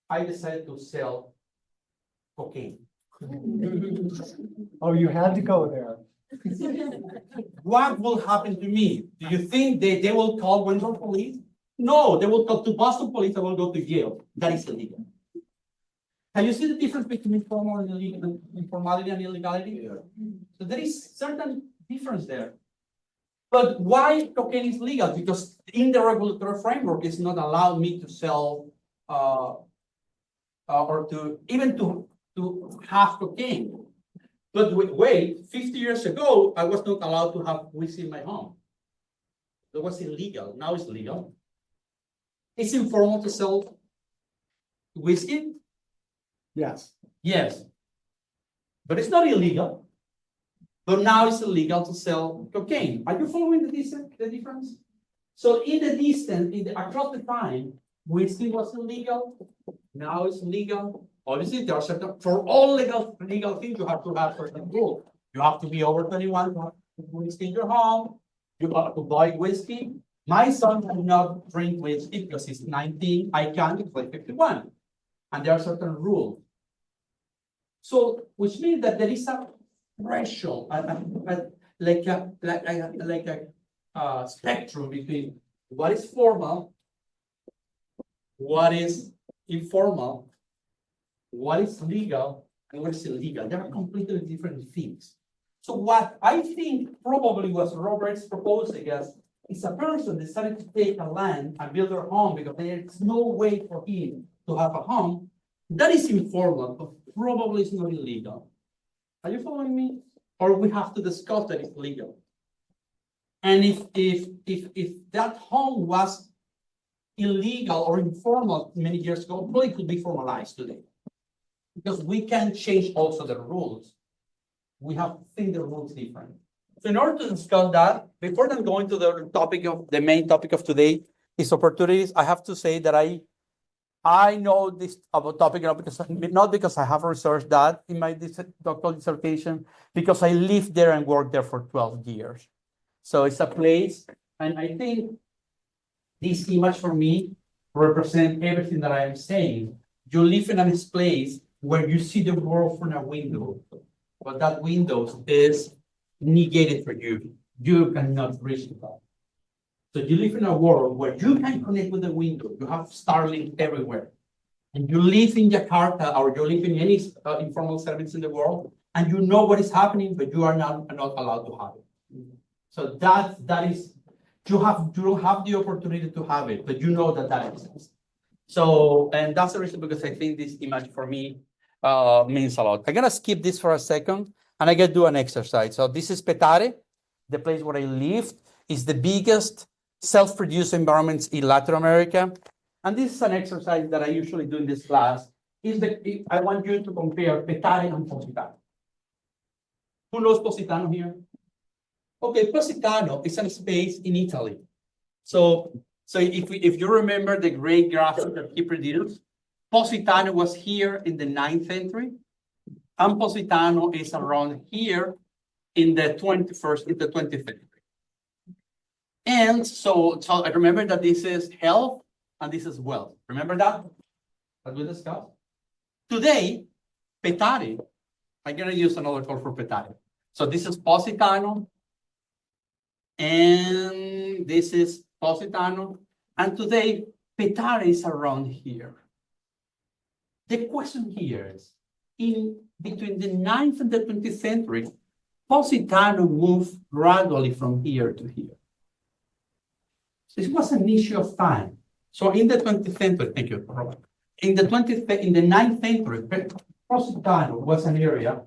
I decided to sell cocaine. Oh, you had to go there. What will happen to me? Do you think they will call Wentworth police? No, they will go to Boston police. I will go to jail. That is illegal. Can you see the difference between informality and illegality? Yeah. So there is certain difference there. But why cocaine is legal? Because in the regulatory framework, it's not allowed me to sell or to even to have cocaine. But wait, 50 years ago, I was not allowed to have whiskey in my home. It was illegal. Now it's legal. It's informal to sell whiskey? Yes. Yes. But it's not illegal. But now it's illegal to sell cocaine. Are you following the difference? So in the distance, across the time, whiskey was illegal. Now it's legal. Obviously, there are certain, for all legal things, you have to have certain rules. You have to be over 21 to have whiskey in your home. You have to buy whiskey. My son cannot drink whiskey because he's 19. I can because I'm 51. And there are certain rules. So, which means that there is a threshold, like a spectrum between what is formal, what is informal, what is legal, and what is illegal. They are completely different things. So what I think probably was Robert's proposing is a person decided to take a land and build their home because there's no way for him to have a home. That is informal, but probably it's not illegal. Are you following me? Or we have to discuss that it's legal. And if that home was illegal or informal many years ago, probably could be formalized today. Because we can change also the rules. We have to think the rules different. So in order to discuss that, before then going to the main topic of today is opportunities, I have to say that I know this about topic not because I have researched that in my doctoral dissertation, because I lived there and worked there for 12 years. So it's a place, and I think this image for me represents everything that I am saying. You live in a place where you see the world from a window, but that window is negated for you. You cannot reach it. So you live in a world where you can connect with the window. You have Starlink everywhere. And you live in Jakarta or you live in any informal settlements in the world, and you know what is happening, but you are not allowed to have it. So that is, you don't have the opportunity to have it, but you know that exists. So, and that's the reason because I think this image for me means a lot. I'm gonna skip this for a second, and I'm gonna do an exercise. So this is Petare, the place where I lived. Is the biggest self-produced environments in Latin America. And this is an exercise that I usually do in this class. I want you to compare Petare and Positano. Who knows Positano here? Okay, Positano is a space in Italy. So if you remember the great graphic that he produced, Positano was here in the 9th century, and Positano is around here in the 20th century. And so I remember that this is health and this is wealth. Remember that? As we discussed. Today, Petare, I'm going to use another code for Petare. So this is Positano, and this is Positano. And today, Petare is around here. The question here is, in between the 9th and the 20th century, Positano moved gradually from here to here. This was an issue of time. So in the 20th century, thank you, Robert. In the 9th century, Positano was an area,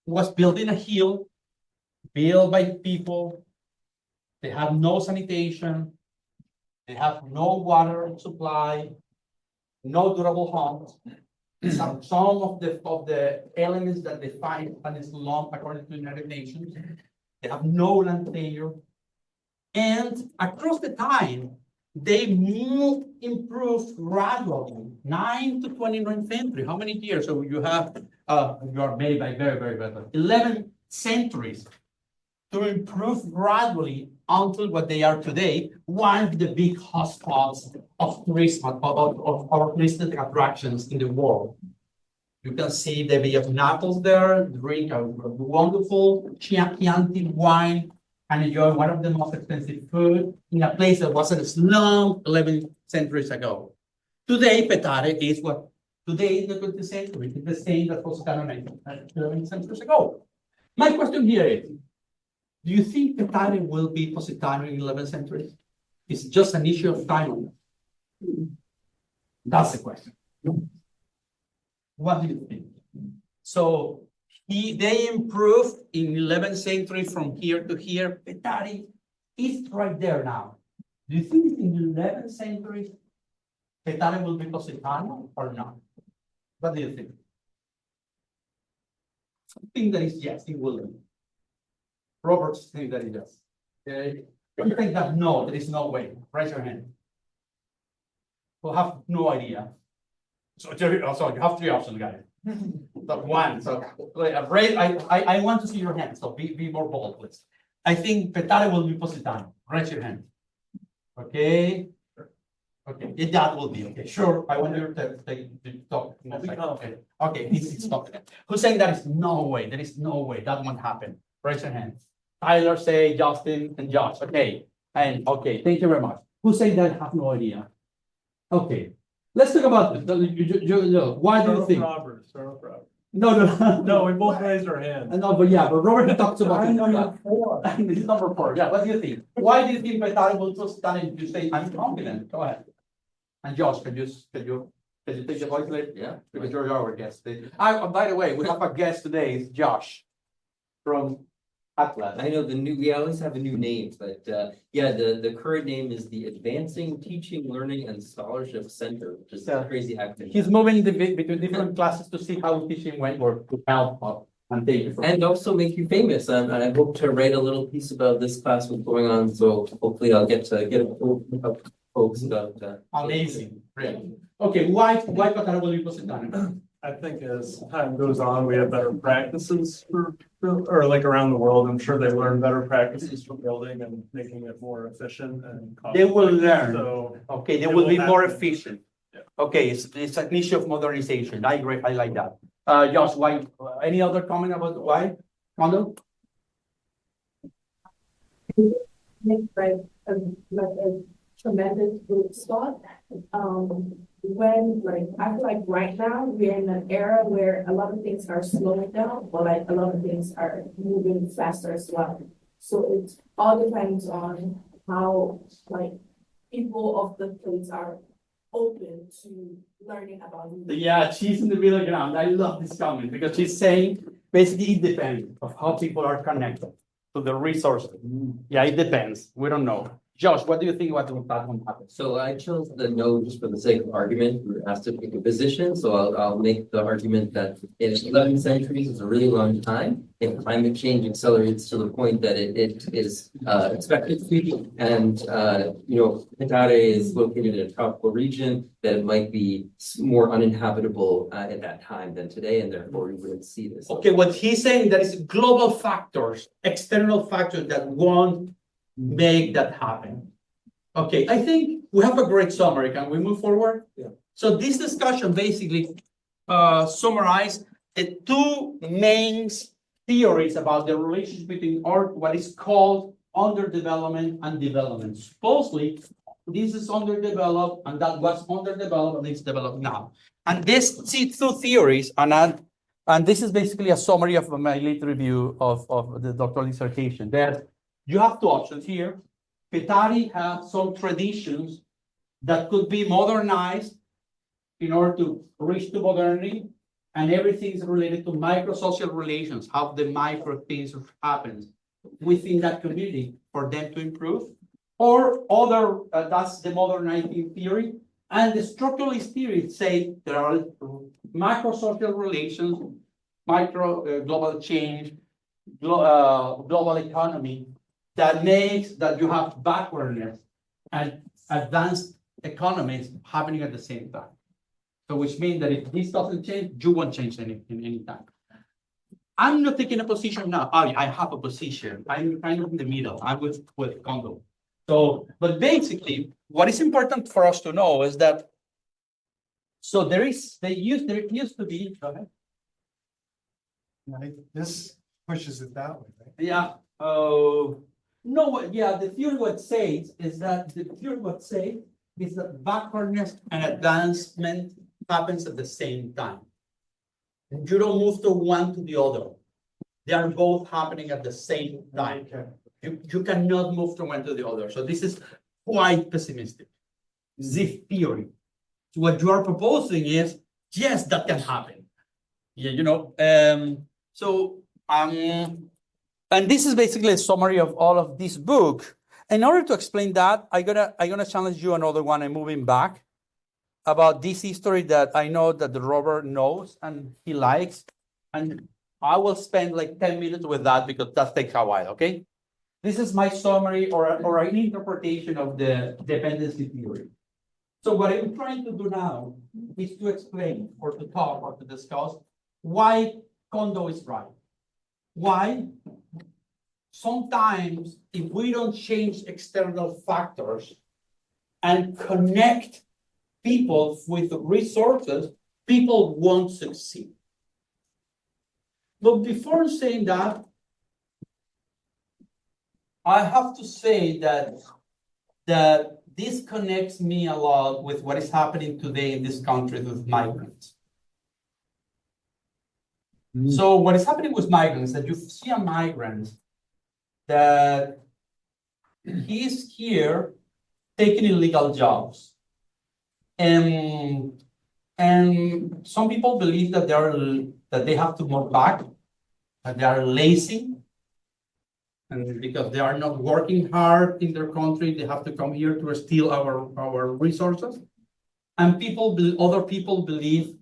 was built in a hill, built by people. They have no sanitation. They have no water supply, no durable homes. Some of the elements that they find in Islam, according to the United Nations, they have no land tenure. And across the time, they improved gradually, 9 to 29th century. How many years? So you have, you are made by very 11 centuries to improve gradually until what they are today, one of the big hotspots of tourism, of our touristic attractions in the world. You can see the Bay of Naples there, drink a wonderful Chianti wine, and enjoy one of the most expensive food in a place that was a slum 11 centuries ago. Today, Petare is what, today in the 20th century, is the same that was done 11 centuries ago. My question here is, do you think Petare will be Positano in 11th century? It's just an issue of time. That's the question. What do you think? So they improved in 11th century from here to here. Petare is right there now. Do you think in 11th century Petare will be Positano or not? What do you think? I think that is yes, it will be. Robert's think that it does. Okay. You think that no, there is no way. Raise your hand. Who have no idea. So you have three options, guys. But one. So I want to see your hand. So be more bold, please. I think Petare will be Positano. Raise your hand. Okay. Okay. That will be okay. Sure. I want you to talk. Okay. He's talking. Who's saying that is no way? There is no way that won't happen. Raise your hands. Tyler, say, Justin, and Josh. Okay. And okay, thank you very much. Who say that have no idea? Okay. Let's talk about why do you think? No. No, we both raised our hands. No, but Robert talks about I'm number 4. This is number 4. Yeah, what do you think? Why do you think Petare will just stand and you say I'm confident? Go ahead. And Josh, can you take the voice later? Yeah, because you're our guest. By the way, we have a guest today. It's Josh from Atlas. I know we always have a new name, but yeah, the current name is the Advancing Teaching, Learning and Scholarship Center, which is a crazy acronym. He's moving between different classes to see how teaching went or to help and thank you for and also make you famous. And I hope to write a little piece about this class what's going on. So hopefully I'll get folks about that. Amazing. Great. Okay, why Petare will be Positano? I think as time goes on, we have better practices or like around the world. I'm sure they learn better practices for building and making it more efficient and They will learn. So okay, they will be more efficient. Yeah. Okay, it's an issue of modernization. I agree. I like that. Josh, why? Any other comment about why? Kondo? Like a tremendous good spot. When I feel like right now we're in an era where a lot of things are slowing down, but like a lot of things are moving faster as well. So it all depends on how like people of the place are open to learning about it. Yeah, she's in the middle ground. I love this comment because she's saying basically it depends of how people are connected to the resources. Yeah, it depends. We don't know. Josh, what do you think about that one happen? So I chose the no just for the sake of argument. We were asked to pick a position, so I'll make the argument that in 11 centuries is a really long time. If climate change accelerates to the point that it is expected to be, and Petare is located in a tropical region, that it might be more uninhabitable at that time than today, and therefore we wouldn't see this. Okay, what he's saying that is global factors, external factors that won't make that happen. Okay, I think we have a great summary. Can we move forward? Yeah. So this discussion basically summarized the two main theories about the relationship between what is called underdevelopment and development. Supposedly, this is underdeveloped, and that was underdeveloped, and it's developed now. And these two theories are not, and this is basically a summary of my late review of the doctoral dissertation. That you have two options here. Petari has some traditions that could be modernized in order to reach to modernity, and everything is related to micro-social relations, how the micro things happens within that community for them to improve. Or other, that's the modernizing theory. And the structuralist theory say there are macro-social relations, micro global change, global economy that makes that you have backwardness and advanced economies happening at the same time. So which means that if this doesn't change, you won't change in any time. I'm not taking a position now. I have a position. I'm kind of in the middle. I'm with Kondo. So, but basically, what is important for us to know is that, so there used to be, go ahead. Right? This pushes it that way, right? Yeah, no, yeah, the theory what says is that backwardness and advancement happens at the same time. And you don't move from one to the other. They are both happening at the same time. Okay. You cannot move from one to the other. So this is quite pessimistic. This theory. So what you are proposing is, yes, that can happen. Yeah, and this is basically a summary of all of this book. In order to explain that, I'm gonna challenge you another one and moving back about this history that I know that the Robert knows and he likes. And I will spend like 10 minutes with that because that takes a while, okay? This is my summary or an interpretation of the dependency theory. So what I'm trying to do now is to explain or to talk or to discuss why Kondo is right. Why? Sometimes if we don't change external factors and connect people with resources, people won't succeed. But before saying that, I have to say that this connects me a lot with what is happening today in this country with migrants. So what is happening with migrants, that you see a migrant that he's here taking illegal jobs. And some people believe that they have to move back, that they are lazy. And because they are not working hard in their country, they have to come here to steal our resources. And other people believe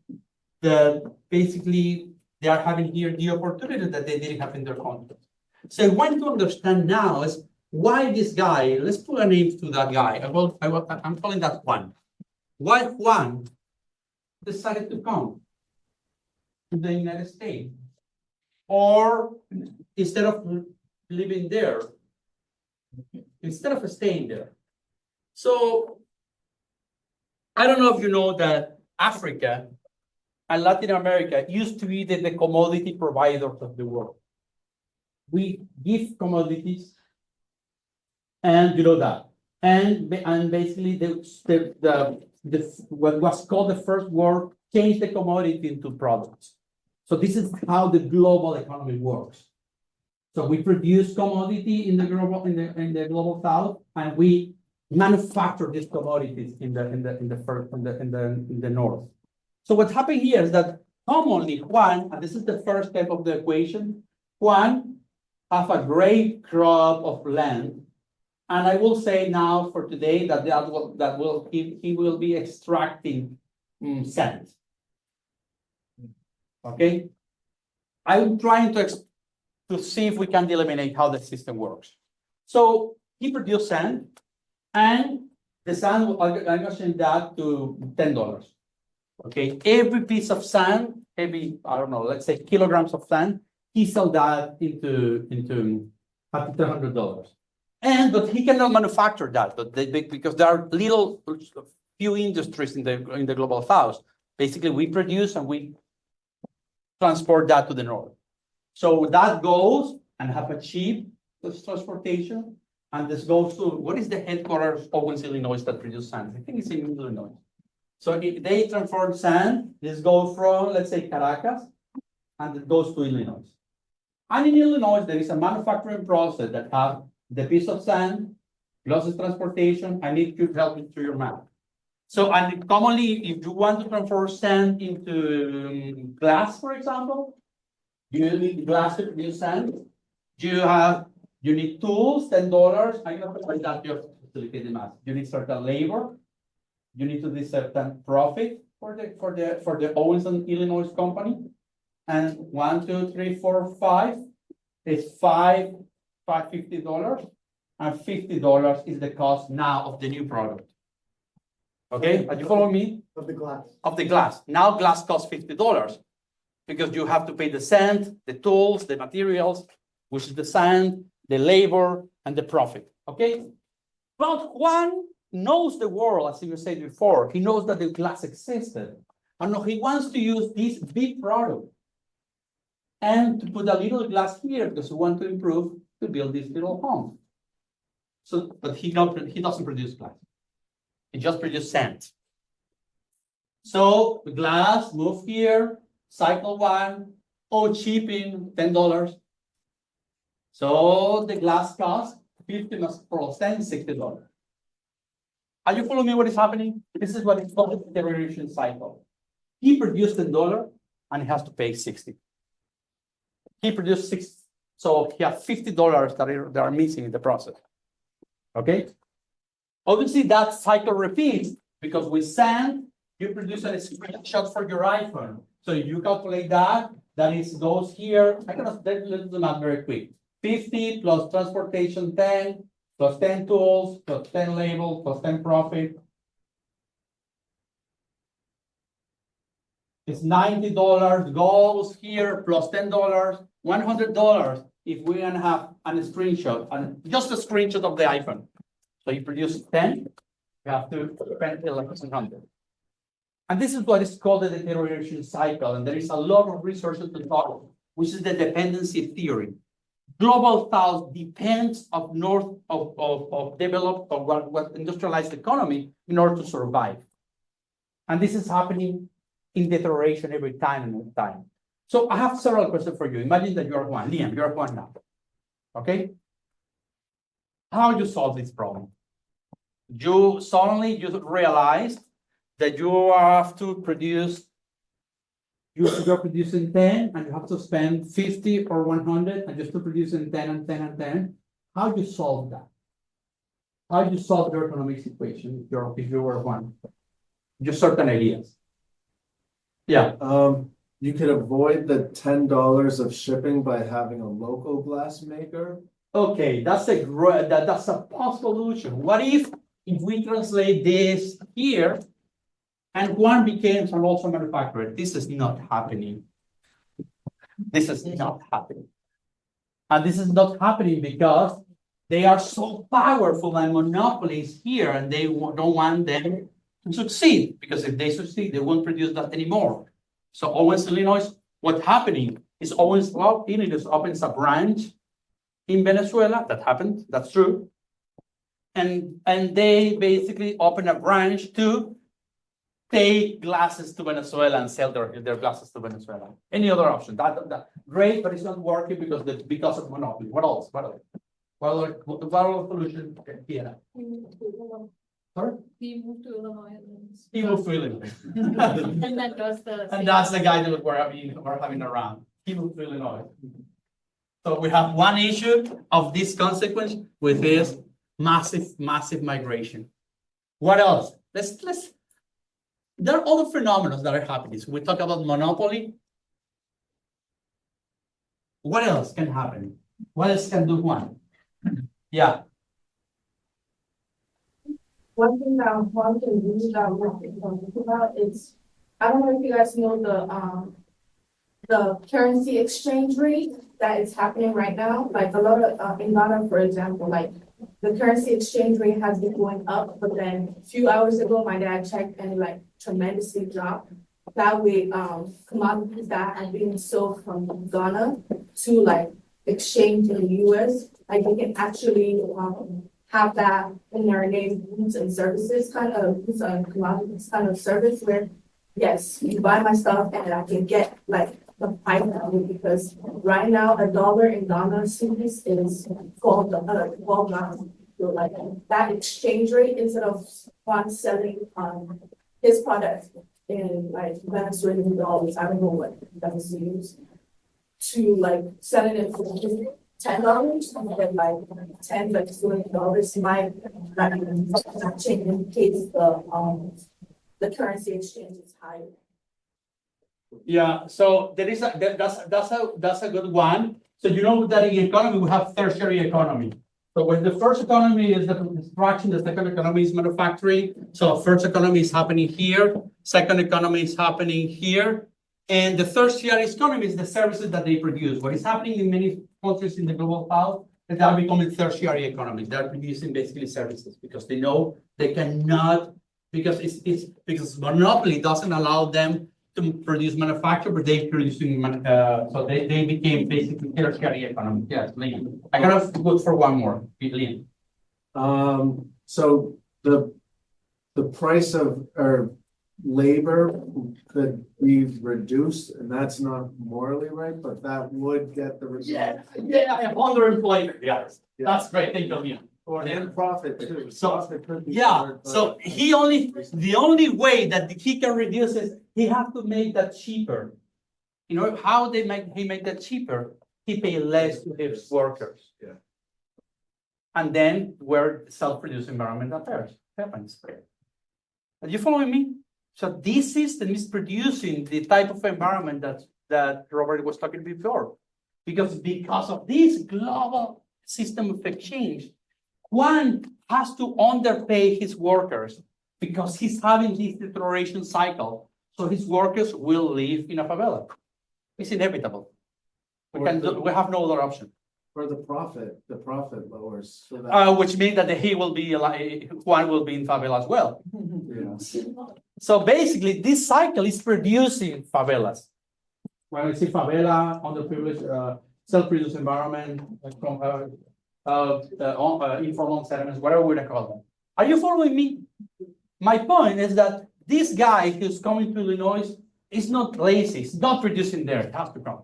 that basically they are having here the opportunity that they didn't have in their country. So I want to understand now is why this guy, let's put a name to that guy. I'm calling that Juan. Why Juan decided to come to the United States? Or instead of living there, instead of staying there. So I don't know if you know that Africa and Latin America used to be the commodity providers of the world. We give commodities, and you know that. And basically what was called the first world changed the commodity into products. So this is how the global economy works. So we produce commodity in the global south, and we manufacture these commodities in the north. So what's happening here is that commonly Juan, and this is the first step of the equation, Juan have a great crop of land, and I will say now for today that he will be extracting sand. Okay, I'm trying to see if we can eliminate how the system works. So he produced sand, and the sand, I'm gonna change that to $10. Okay, every piece of sand, I don't know, let's say kilograms of sand, he sold that into $100. But he cannot manufacture that, because there are few industries in the global south. Basically, we produce and we transport that to the north. So that goes and have a cheap transportation, And this goes to, what is the headquarters of Owens, Illinois that produce sand? I think it's in Illinois. So if they transform sand, this goes from, let's say, Caracas, and it goes to Illinois. And in Illinois, there is a manufacturing process that has the piece of sand, plus the transportation. I need to help you through your map. So, and commonly, if you want to transfer sand into glass, for example, you need glass to produce sand. You need tools, $10. I'm gonna provide that to facilitate the math. You need certain labor. You need to do certain profit for the Owens and Illinois company. And 1, 2, 3, 4, 5 is $550, and $50 is the cost now of the new product. Okay, are you following me? Of the glass. Of the glass. Now glass costs $50 because you have to pay the sand, the tools, the materials, which is the sand, the labor, and the profit. Okay, but Juan knows the world, as you said before. He knows that the glass existed, and he wants to use this big product and to put a little glass here because we want to improve to build this little home. So, but he doesn't produce glass. He just produces sand. So the glass move here, cycle 1, shipping $10. So the glass cost 50 plus 10, $60. Are you following me what is happening? This is what is called the deterioration cycle. He produced $10 and he has to pay 60. He produced 6, so he has $50 that are missing in the process. Okay? Obviously, that cycle repeats because with sand, you produce a screenshot for your iPhone. So you calculate that goes here. Let's do the math very quick. 50 plus transportation 10, plus 10 tools, plus 10 label, plus 10 profit. It's $90 goes here plus $10, $100 if we're gonna have a screenshot, and just a screenshot of the iPhone. So you produce 10, you have to spend 1,100. And this is what is called the deterioration cycle. And there is a lot of research to talk, which is the dependency theory. Global South depends of developed or what industrialized economy in order to survive. And this is happening in deterioration every time and every time. So I have several questions for you. Imagine that you're one, Liam, you're one now. Okay? How you solve this problem? You suddenly realize that you have to produce, you're producing 10 and you have to spend 50 or 100 and you're still producing 10 and 10 and 10. How do you solve that? How do you solve your economic equation if you were one? Just certain ideas. Yeah. You could avoid the $10 of shipping by having a local glass maker. Okay, that's a possible solution. What if we translate this here and one becomes an also manufacturer? This is not happening. This is not happening. And this is not happening because they are so powerful and monopolies here, and they don't want them to succeed, because if they succeed, they won't produce that anymore. So Owens, Illinois, what's happening is Owens, Illinois opens a branch in Venezuela. That happened, that's true. And they basically open a branch to take glasses to Venezuela and sell their glasses to Venezuela. Any other option? That great, but it's not working because of monopoly. What else? What other solution here? Sorry? He moved to Illinois. He moved to Illinois. And that does the. And that's the guy that we're having around. He moved to Illinois. So we have one issue of this consequence with this massive migration. What else? There are other phenomena that are happening. So we talk about monopoly. What else can happen? What else can do one? Yeah. One thing that I want to do that we're thinking about is, I don't know if you guys know the currency exchange rate that is happening right now. Like a lot of in Ghana, for example, like the currency exchange rate has been going up, but then a few hours ago, my dad checked and like tremendously dropped. That way, commodities that have been sold from Ghana to like exchange in the US, like they can actually, have that in their name, goods and services kind of, goods and commodities kind of service where, yes, you buy my stuff and I can get like the price of it, because right now $1 in Ghana cedis is $12. So like that exchange rate, instead of one selling his product in like Venezuelan dollars, I don't know what that was used, to like selling it for $10 and then like $10 might not change in case the currency exchange is higher. Yeah, so there is that's a good one. So you know that in economy we have tertiary economy. So when the first economy is the construction, the second economy is manufacturing. So first economy is happening here, second economy is happening here, and the tertiary economy is the services that they produce. What is happening in many countries in the global south is they are becoming tertiary economies. They are producing basically services because they know they cannot, because because monopoly doesn't allow them to produce manufacture, but they producing so they became basically tertiary economy. Yes, Liam. I gotta go for one more, Liam. So the price of or labor could be reduced, and that's not morally right, but that would get the result. Yeah, underemployment. Yes, that's great. Thank you, Liam. And profit too. So, Profit could be yeah, covered, but- so the only way that he can reduce is he has to make that cheaper. You know how he make that cheaper? He pay less to his workers. Yeah. And then where self-produced environment affairs happens. Are you following me? So this system is producing the type of environment that Robert was talking before. Because of this global system of exchange, one has to underpay his workers because he's having this deterioration cycle. So his workers will live in a favela. It's inevitable. We have no other option. For the profit lowers. So that, Which means that Juan will be in favela as well. yeah. So basically, this cycle is producing favelas. When I say favela, underprivileged, self-produced environment, informal settlements, whatever we call them. Are you following me? My point is that this guy who's coming to Illinois is not lazy. He's not producing there. It has to come.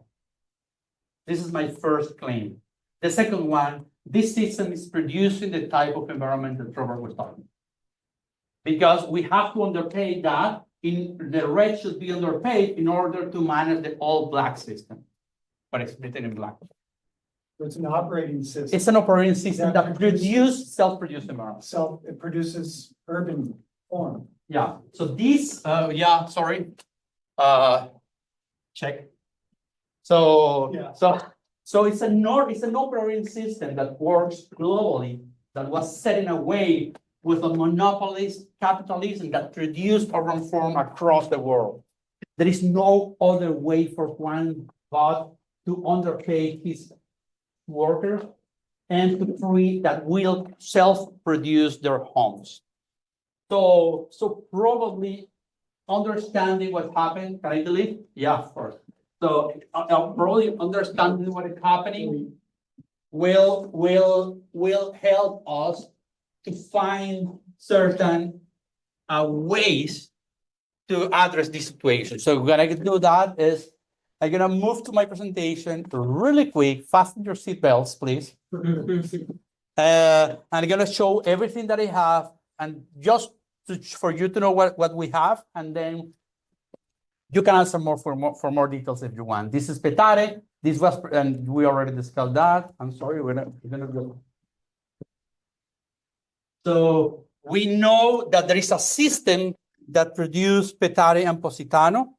This is my first claim. The second one, this system is producing the type of environment that Robert was talking. Because we have to underpay that. The red should be underpaid in order to manage the all-black system. But it's written in black. It's an operating system. It's an operating system that produces self-produced environment. It produces urban form. Yeah, so this, check. So it's an operating system that works globally, that was set in a way with a monopolist capitalism that produced urban form across the world. There is no other way for one but to underpay his workers and to free that will self-produce their homes. So probably understanding what happened, can I delete? Yeah, of course. So probably understanding what is happening will help us to find certain ways to address this situation. So what I can do that is I'm gonna move to my presentation really quick. Fasten your seatbelts, please. I'm gonna show everything that I have, and just for you to know what we have, and then you can answer for more details if you want. This is Petare. This was, and we already discussed that. I'm sorry, we're gonna go. So we know that there is a system that produces Petare and Positano,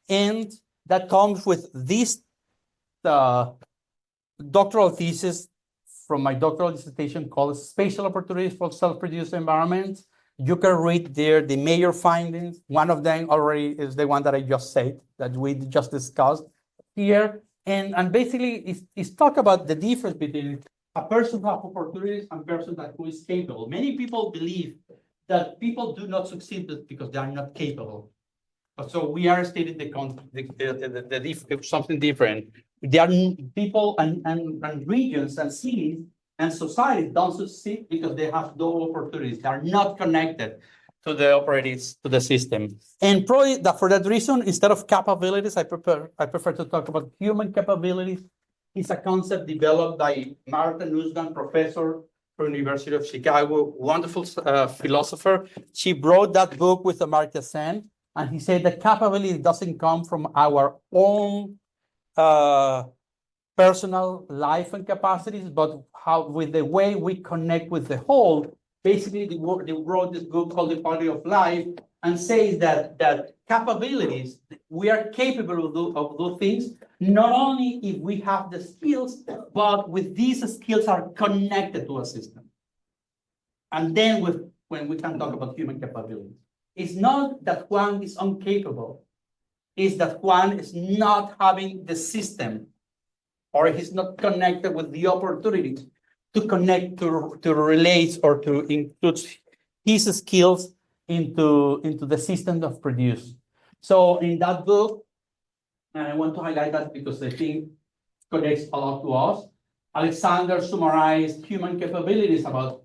and that comes with this doctoral thesis from my doctoral dissertation called Spatial Opportunities for Self-Produced Environments. You can read there the major findings. One of them already is the one that I just said, that we just discussed here. And basically, it's talk about the difference between a person who has opportunities and a person who is capable. Many people believe that people do not succeed because they are not capable. So we are stating something different. there are people and regions and cities and societies don't succeed because they have no opportunities. They are not connected to the operators, to the system. And probably that for that reason, instead of capabilities, I prefer to talk about human capabilities. It's a concept developed by Martha Nussbaum, professor from University of Chicago, wonderful philosopher. She wrote that book with Amartya Sen, and he said that capability doesn't come from our own personal life and capacities, but how with the way we connect with the whole. Basically, they wrote this book called The Quality of Life and says that capabilities, we are capable of do things, not only if we have the skills, but with these skills are connected to a system. And then when we can talk about human capabilities, it's not that Juan is incapable, it's that Juan is not having the system, or he's not connected with the opportunities to connect, to relate, or to include his skills into the system of produce. So in that book, and I want to highlight that because I think it connects a lot to us, Alexander summarized human capabilities about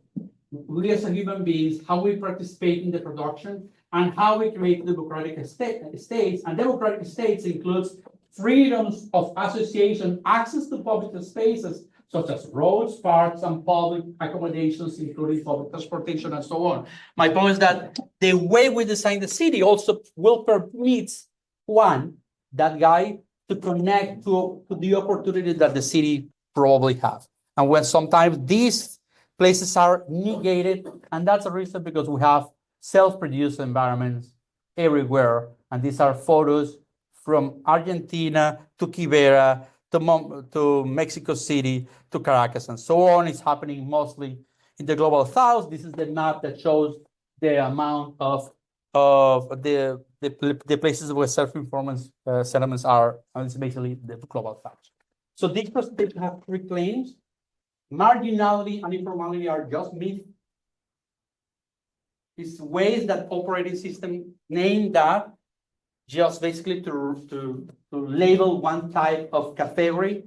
we as human beings, how we participate in the production, and how we create democratic states. And democratic states includes freedoms of association, access to public spaces, such as roads, parks, and public accommodations, including public transportation and so on. My point is that the way we design the city also will permit that guy, to connect to the opportunity that the city probably have. And when sometimes these places are negated, and that's a reason because we have self-produced environments everywhere. And these are photos from Argentina to Quibera, to Mexico City, to Caracas, and so on. It's happening mostly in the global south. This is the map that shows the amount of the places where self-informed settlements are, and it's basically the global south. So these perspectives have three claims. Marginality and informality are just myths. It's ways that operating system name that just basically to label one type of category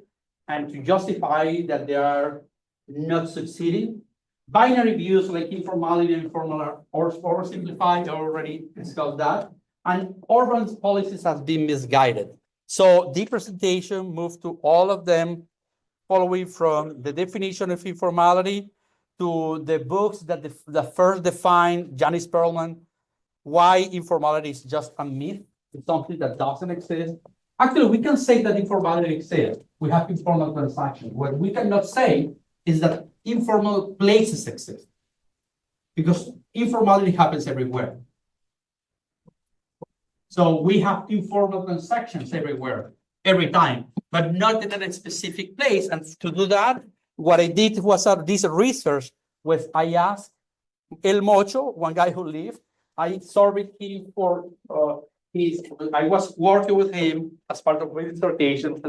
and to justify that they are not succeeding. Binary views like informality and informal are oversimplified. I already discussed that. And urban policies have been misguided. So the presentation moved to all of them, following from the definition of informality to the books that the first define, Janice Perlman, why informality is just a myth. It's something that doesn't exist. Actually, we can say that informality exists. We have informal transactions. What we cannot say is that informal places exist, because informality happens everywhere. So we have informal transactions everywhere, every time, but not in a specific place. And to do that, what I did was this research with I asked El Mocho, one guy who lived, I surveyed him for I was working with him as part of my dissertation,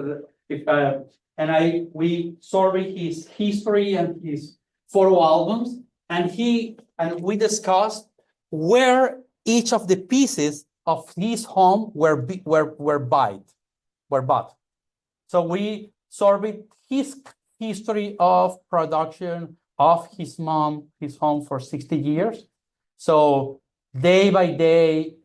and we surveyed his history and his photo albums, and we discussed where each of the pieces of his home were bought. So we surveyed his history of production of his home for 60 years. So day by day,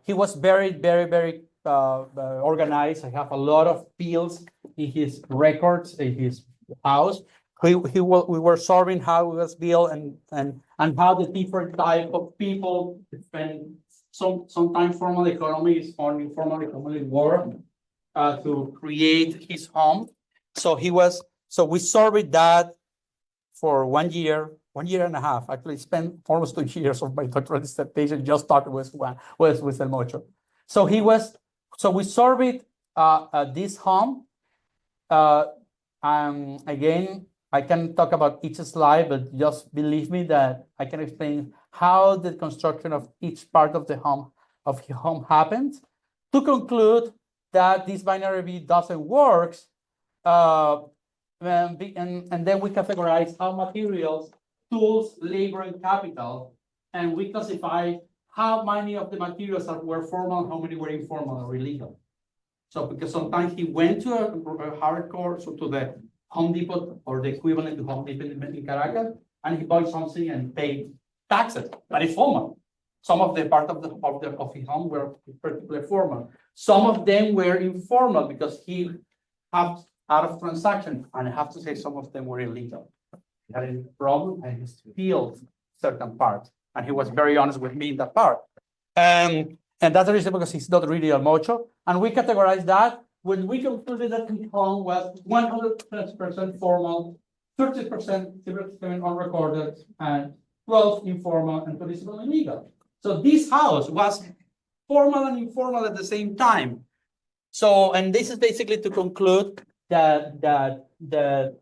he was very, very, very organized. I have a lot of bills in his records in his house. We were surveying how it was built and how the different type of people spend sometimes formal economies or informal economy work to create his home. So we surveyed that for 1 year, 1.5 years. Actually spent almost 2 years of my doctoral dissertation just talking with El Mocho. So we surveyed this home. Again, I can talk about each slide, but just believe me that I can explain how the construction of each part of the home happened. To conclude that this binary V doesn't work, and then we categorize how materials, tools, labor, and capital, and we classify how many of the materials were formal, how many were informal or illegal. So because sometimes he went to a hardcore, so to the Home Depot or the equivalent to Home Depot in Caracas, and he bought something and paid taxes, but it's formal. Some of the part of his home were particularly formal. Some of them were informal because he had out of transaction, and I have to say some of them were illegal. He had a problem and he steals certain parts, and he was very honest with me in that part. And that's the reason because he's not really a mocho, and we categorize that when we concluded that his home was 100% formal, 30% unrecorded, and 12 informal and 27 illegal. So this house was formal and informal at the same time. So, and this is basically to conclude that the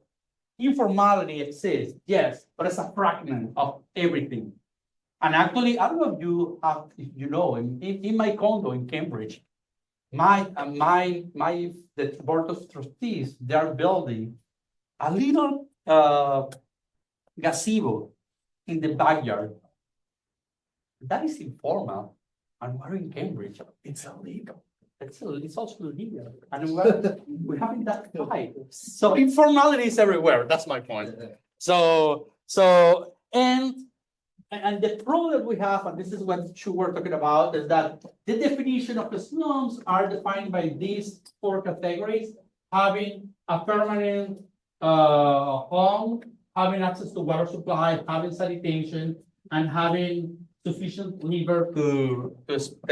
informality exists, yes, but it's a fragment of everything. And actually, I don't know if you know, in my condo in Cambridge, the board of trustees, they are building a little gazebo in the backyard. That is informal, and we're in Cambridge. It's illegal. It's also illegal, and we're having that fight. So informality is everywhere. That's my point. And the problem that we have, and this is what you were talking about, is that the definition of the slums are defined by these 4 categories: having a permanent home, having access to water supply, having sanitation, and having sufficient labor to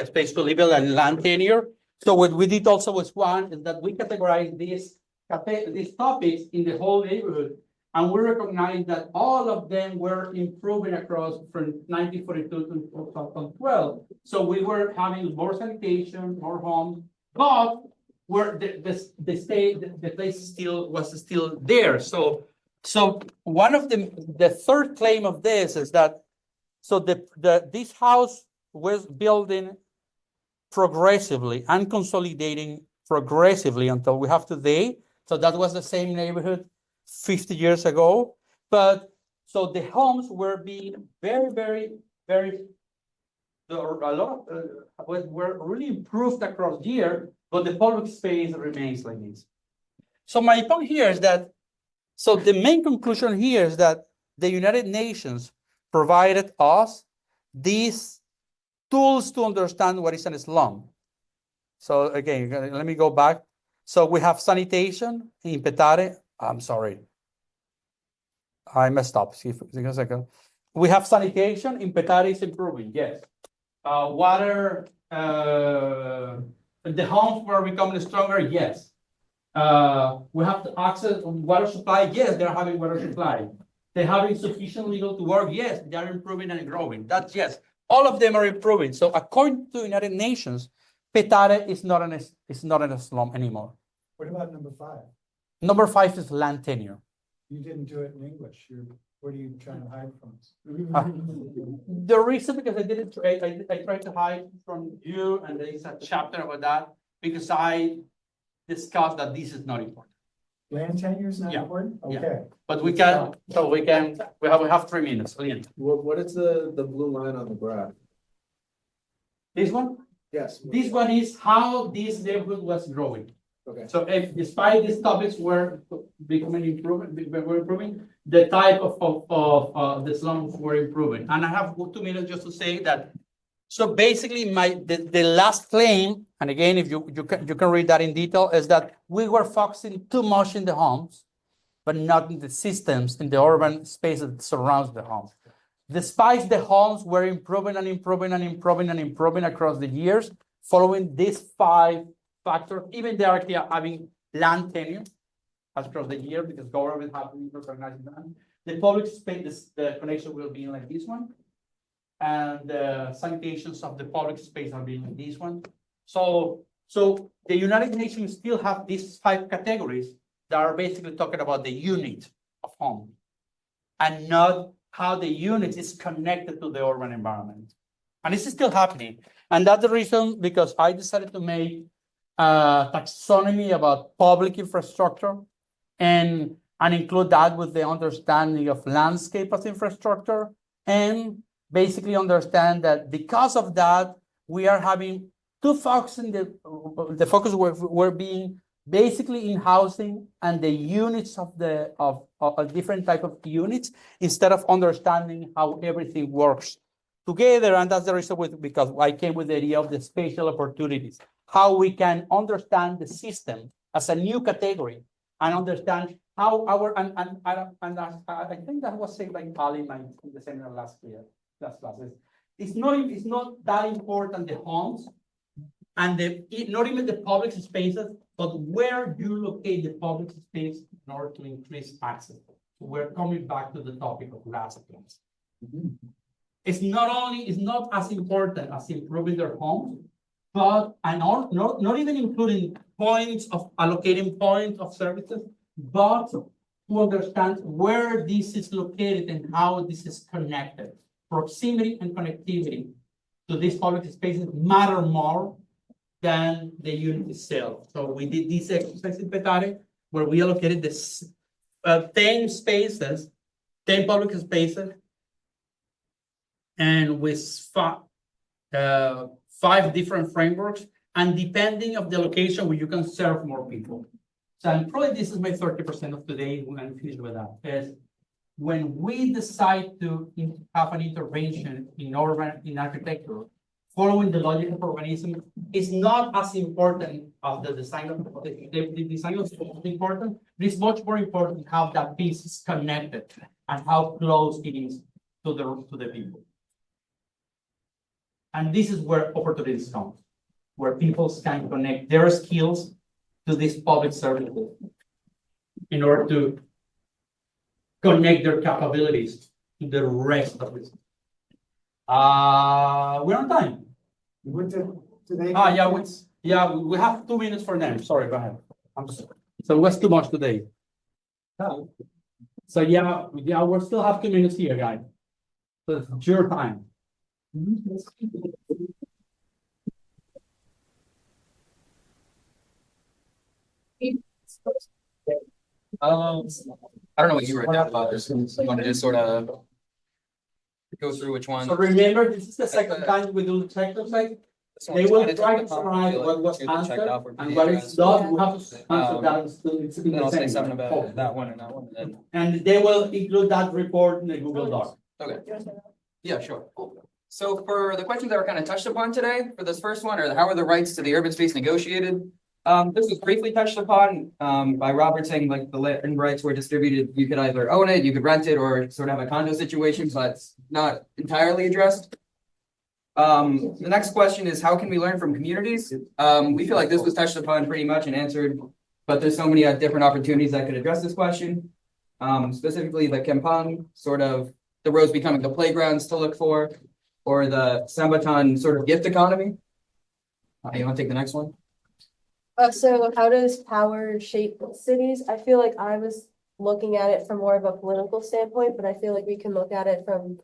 space to live and land tenure. So what we did also was one is that we categorize these topics in the whole neighborhood, and we recognize that all of them were improving across from 1942 to 2012. So we were having more sanitation, more homes, but where the place was still there. So one of the third claim of this is that this house was building progressively and consolidating progressively until we have today. So that was the same neighborhood 50 years ago. But so the homes were being very, a lot of were really improved across the year, but the public space remains like this. So my point here is that, so the main conclusion here is that the United Nations provided us these tools to understand what is an slum. So again, let me go back. So we have sanitation in Petare. I'm sorry. I messed up. See a second. We have sanitation in Petare is improving, yes. Water, the homes were becoming stronger, yes. We have to access water supply, yes, they're having water supply. They're having sufficient legal to work, yes, they are improving and growing. That's yes. All of them are improving. So according to the United Nations, Petare is not in a slum anymore. What about number 5? Number 5 is land tenure. You didn't do it in English. What are you trying to hide from us? The reason, because I tried to hide from you, and there is a chapter about that, because I discussed that this is not important. Land tenure is not important? Okay. But we have 3 minutes. What is the blue line on the graph? This one? Yes. This one is how this neighborhood was growing. Okay. So if despite these topics were improving, the type of the slums were improving. And I have 2 minutes just to say that. So basically the last claim, and again, if you can read that in detail, is that we were focusing too much in the homes, but not in the systems, in the urban space that surrounds the homes. Despite the homes were improving across the years, following these 5 factors, even they are having land tenure across the year because government have to recognize that. The public space, the connection will be like this one. And the sanitations of the public space are being like this one. So the United Nations still have these 5 categories that are basically talking about the unit of home and not how the unit is connected to the urban environment. And this is still happening. And that's the reason because I decided to make a taxonomy about public infrastructure and include that with the understanding of landscape as infrastructure, and basically understand that because of that, we are having two focus in the focus were being basically in housing and the units of a different type of units instead of understanding how everything works together. And that's the reason because I came with the idea of the spatial opportunities, how we can understand the system as a new category and understand how I think that was said by Ali in the seminar last classes. It's not that important the homes and not even the public spaces, but where you locate the public space in order to increase access. So we're coming back to the topic of last class. It's not as important as improving their homes, but not even including allocating points of services, but to understand where this is located and how this is connected. Proximity and connectivity to these public spaces matter more than the unit itself. So we did this exercise in Petare where we allocated this 10 spaces, 10 public spaces, and with 5 different frameworks, and depending of the location where you can serve more people. So and probably this is my 30% of today when I'm finished with that, is when we decide to have an intervention in architecture, following the logic of urbanism is not as important as the design of the design is important. It is much more important how that piece is connected and how close it is to the people. And this is where opportunities come, where people can connect their skills to these public services in order to connect their capabilities to the rest of it. We're on time. Today. We have 2 minutes for them. Sorry, go ahead. So it was too much today. So we still have 2 minutes here, guys. So it's your time. I don't know what you wrote down about this. You want to just sort of go through which one? So remember, this is the second time we do the check exercise. They will try to summarize what was answered and what is not. We have to answer that. It's in Then the I'll say same. something about that one and that one. And they will include that report in the Google Doc. Okay. Yeah, sure. Cool. So for the questions that were kind of touched upon today, for this first one, or how are the rights to the urban space negotiated? This was briefly touched upon by Robert, saying like the land rights were distributed. You could either own it, you could rent it, or sort of have a condo situation, but it's not entirely addressed. The next question is, how can we learn from communities? We feel like this was touched upon pretty much and answered, but there's so many different opportunities that could address this question. Specifically the Kempang, sort of the roads becoming the playgrounds to look for, or the Sambatan sort of gift economy. You want to take the next one? So how does power shape cities? I feel like I was looking at it from more of a political standpoint, but I feel like we can look at it from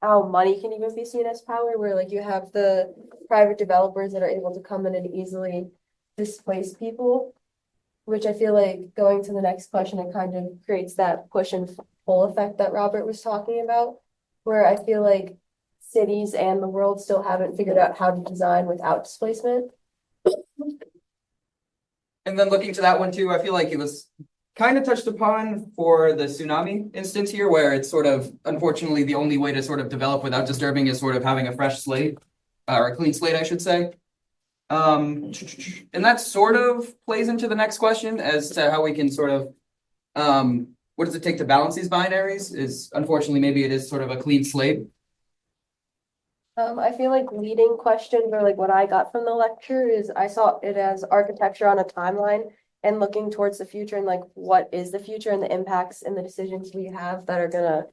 how money can even be seen as power, where like you have the private developers that are able to come in and easily displace people, which I feel like going to the next question, it kind of creates that push and pull effect that Robert was talking about, where I feel like cities and the world still haven't figured out how to design without displacement. And then looking to that one too, I feel like it was kind of touched upon for the tsunami instance here, where it's sort of, unfortunately, the only way to sort of develop without disturbing is sort of having a fresh slate, or a clean slate, I should say. And that sort of plays into the next question as to how we can sort of, what does it take to balance these binaries? Is unfortunately, maybe it is sort of a clean slate. I feel like leading questions, or like what I got from the lecture, is I saw it as architecture on a timeline and looking towards the future and like what is the future and the impacts and the decisions we have that are gonna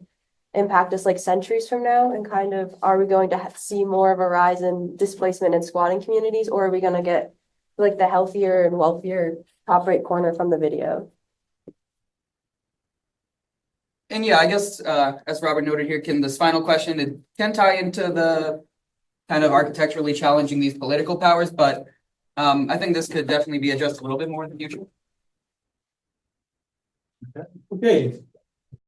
impact us like centuries from now, and kind of are we going to see more of a rise in displacement in squatting communities, or are we gonna get like the healthier and wealthier top right corner from the video? And yeah, I guess as Robert noted here, this final question, it can tie into the kind of architecturally challenging these political powers, but I think this could definitely be addressed a little bit more in the future. Okay,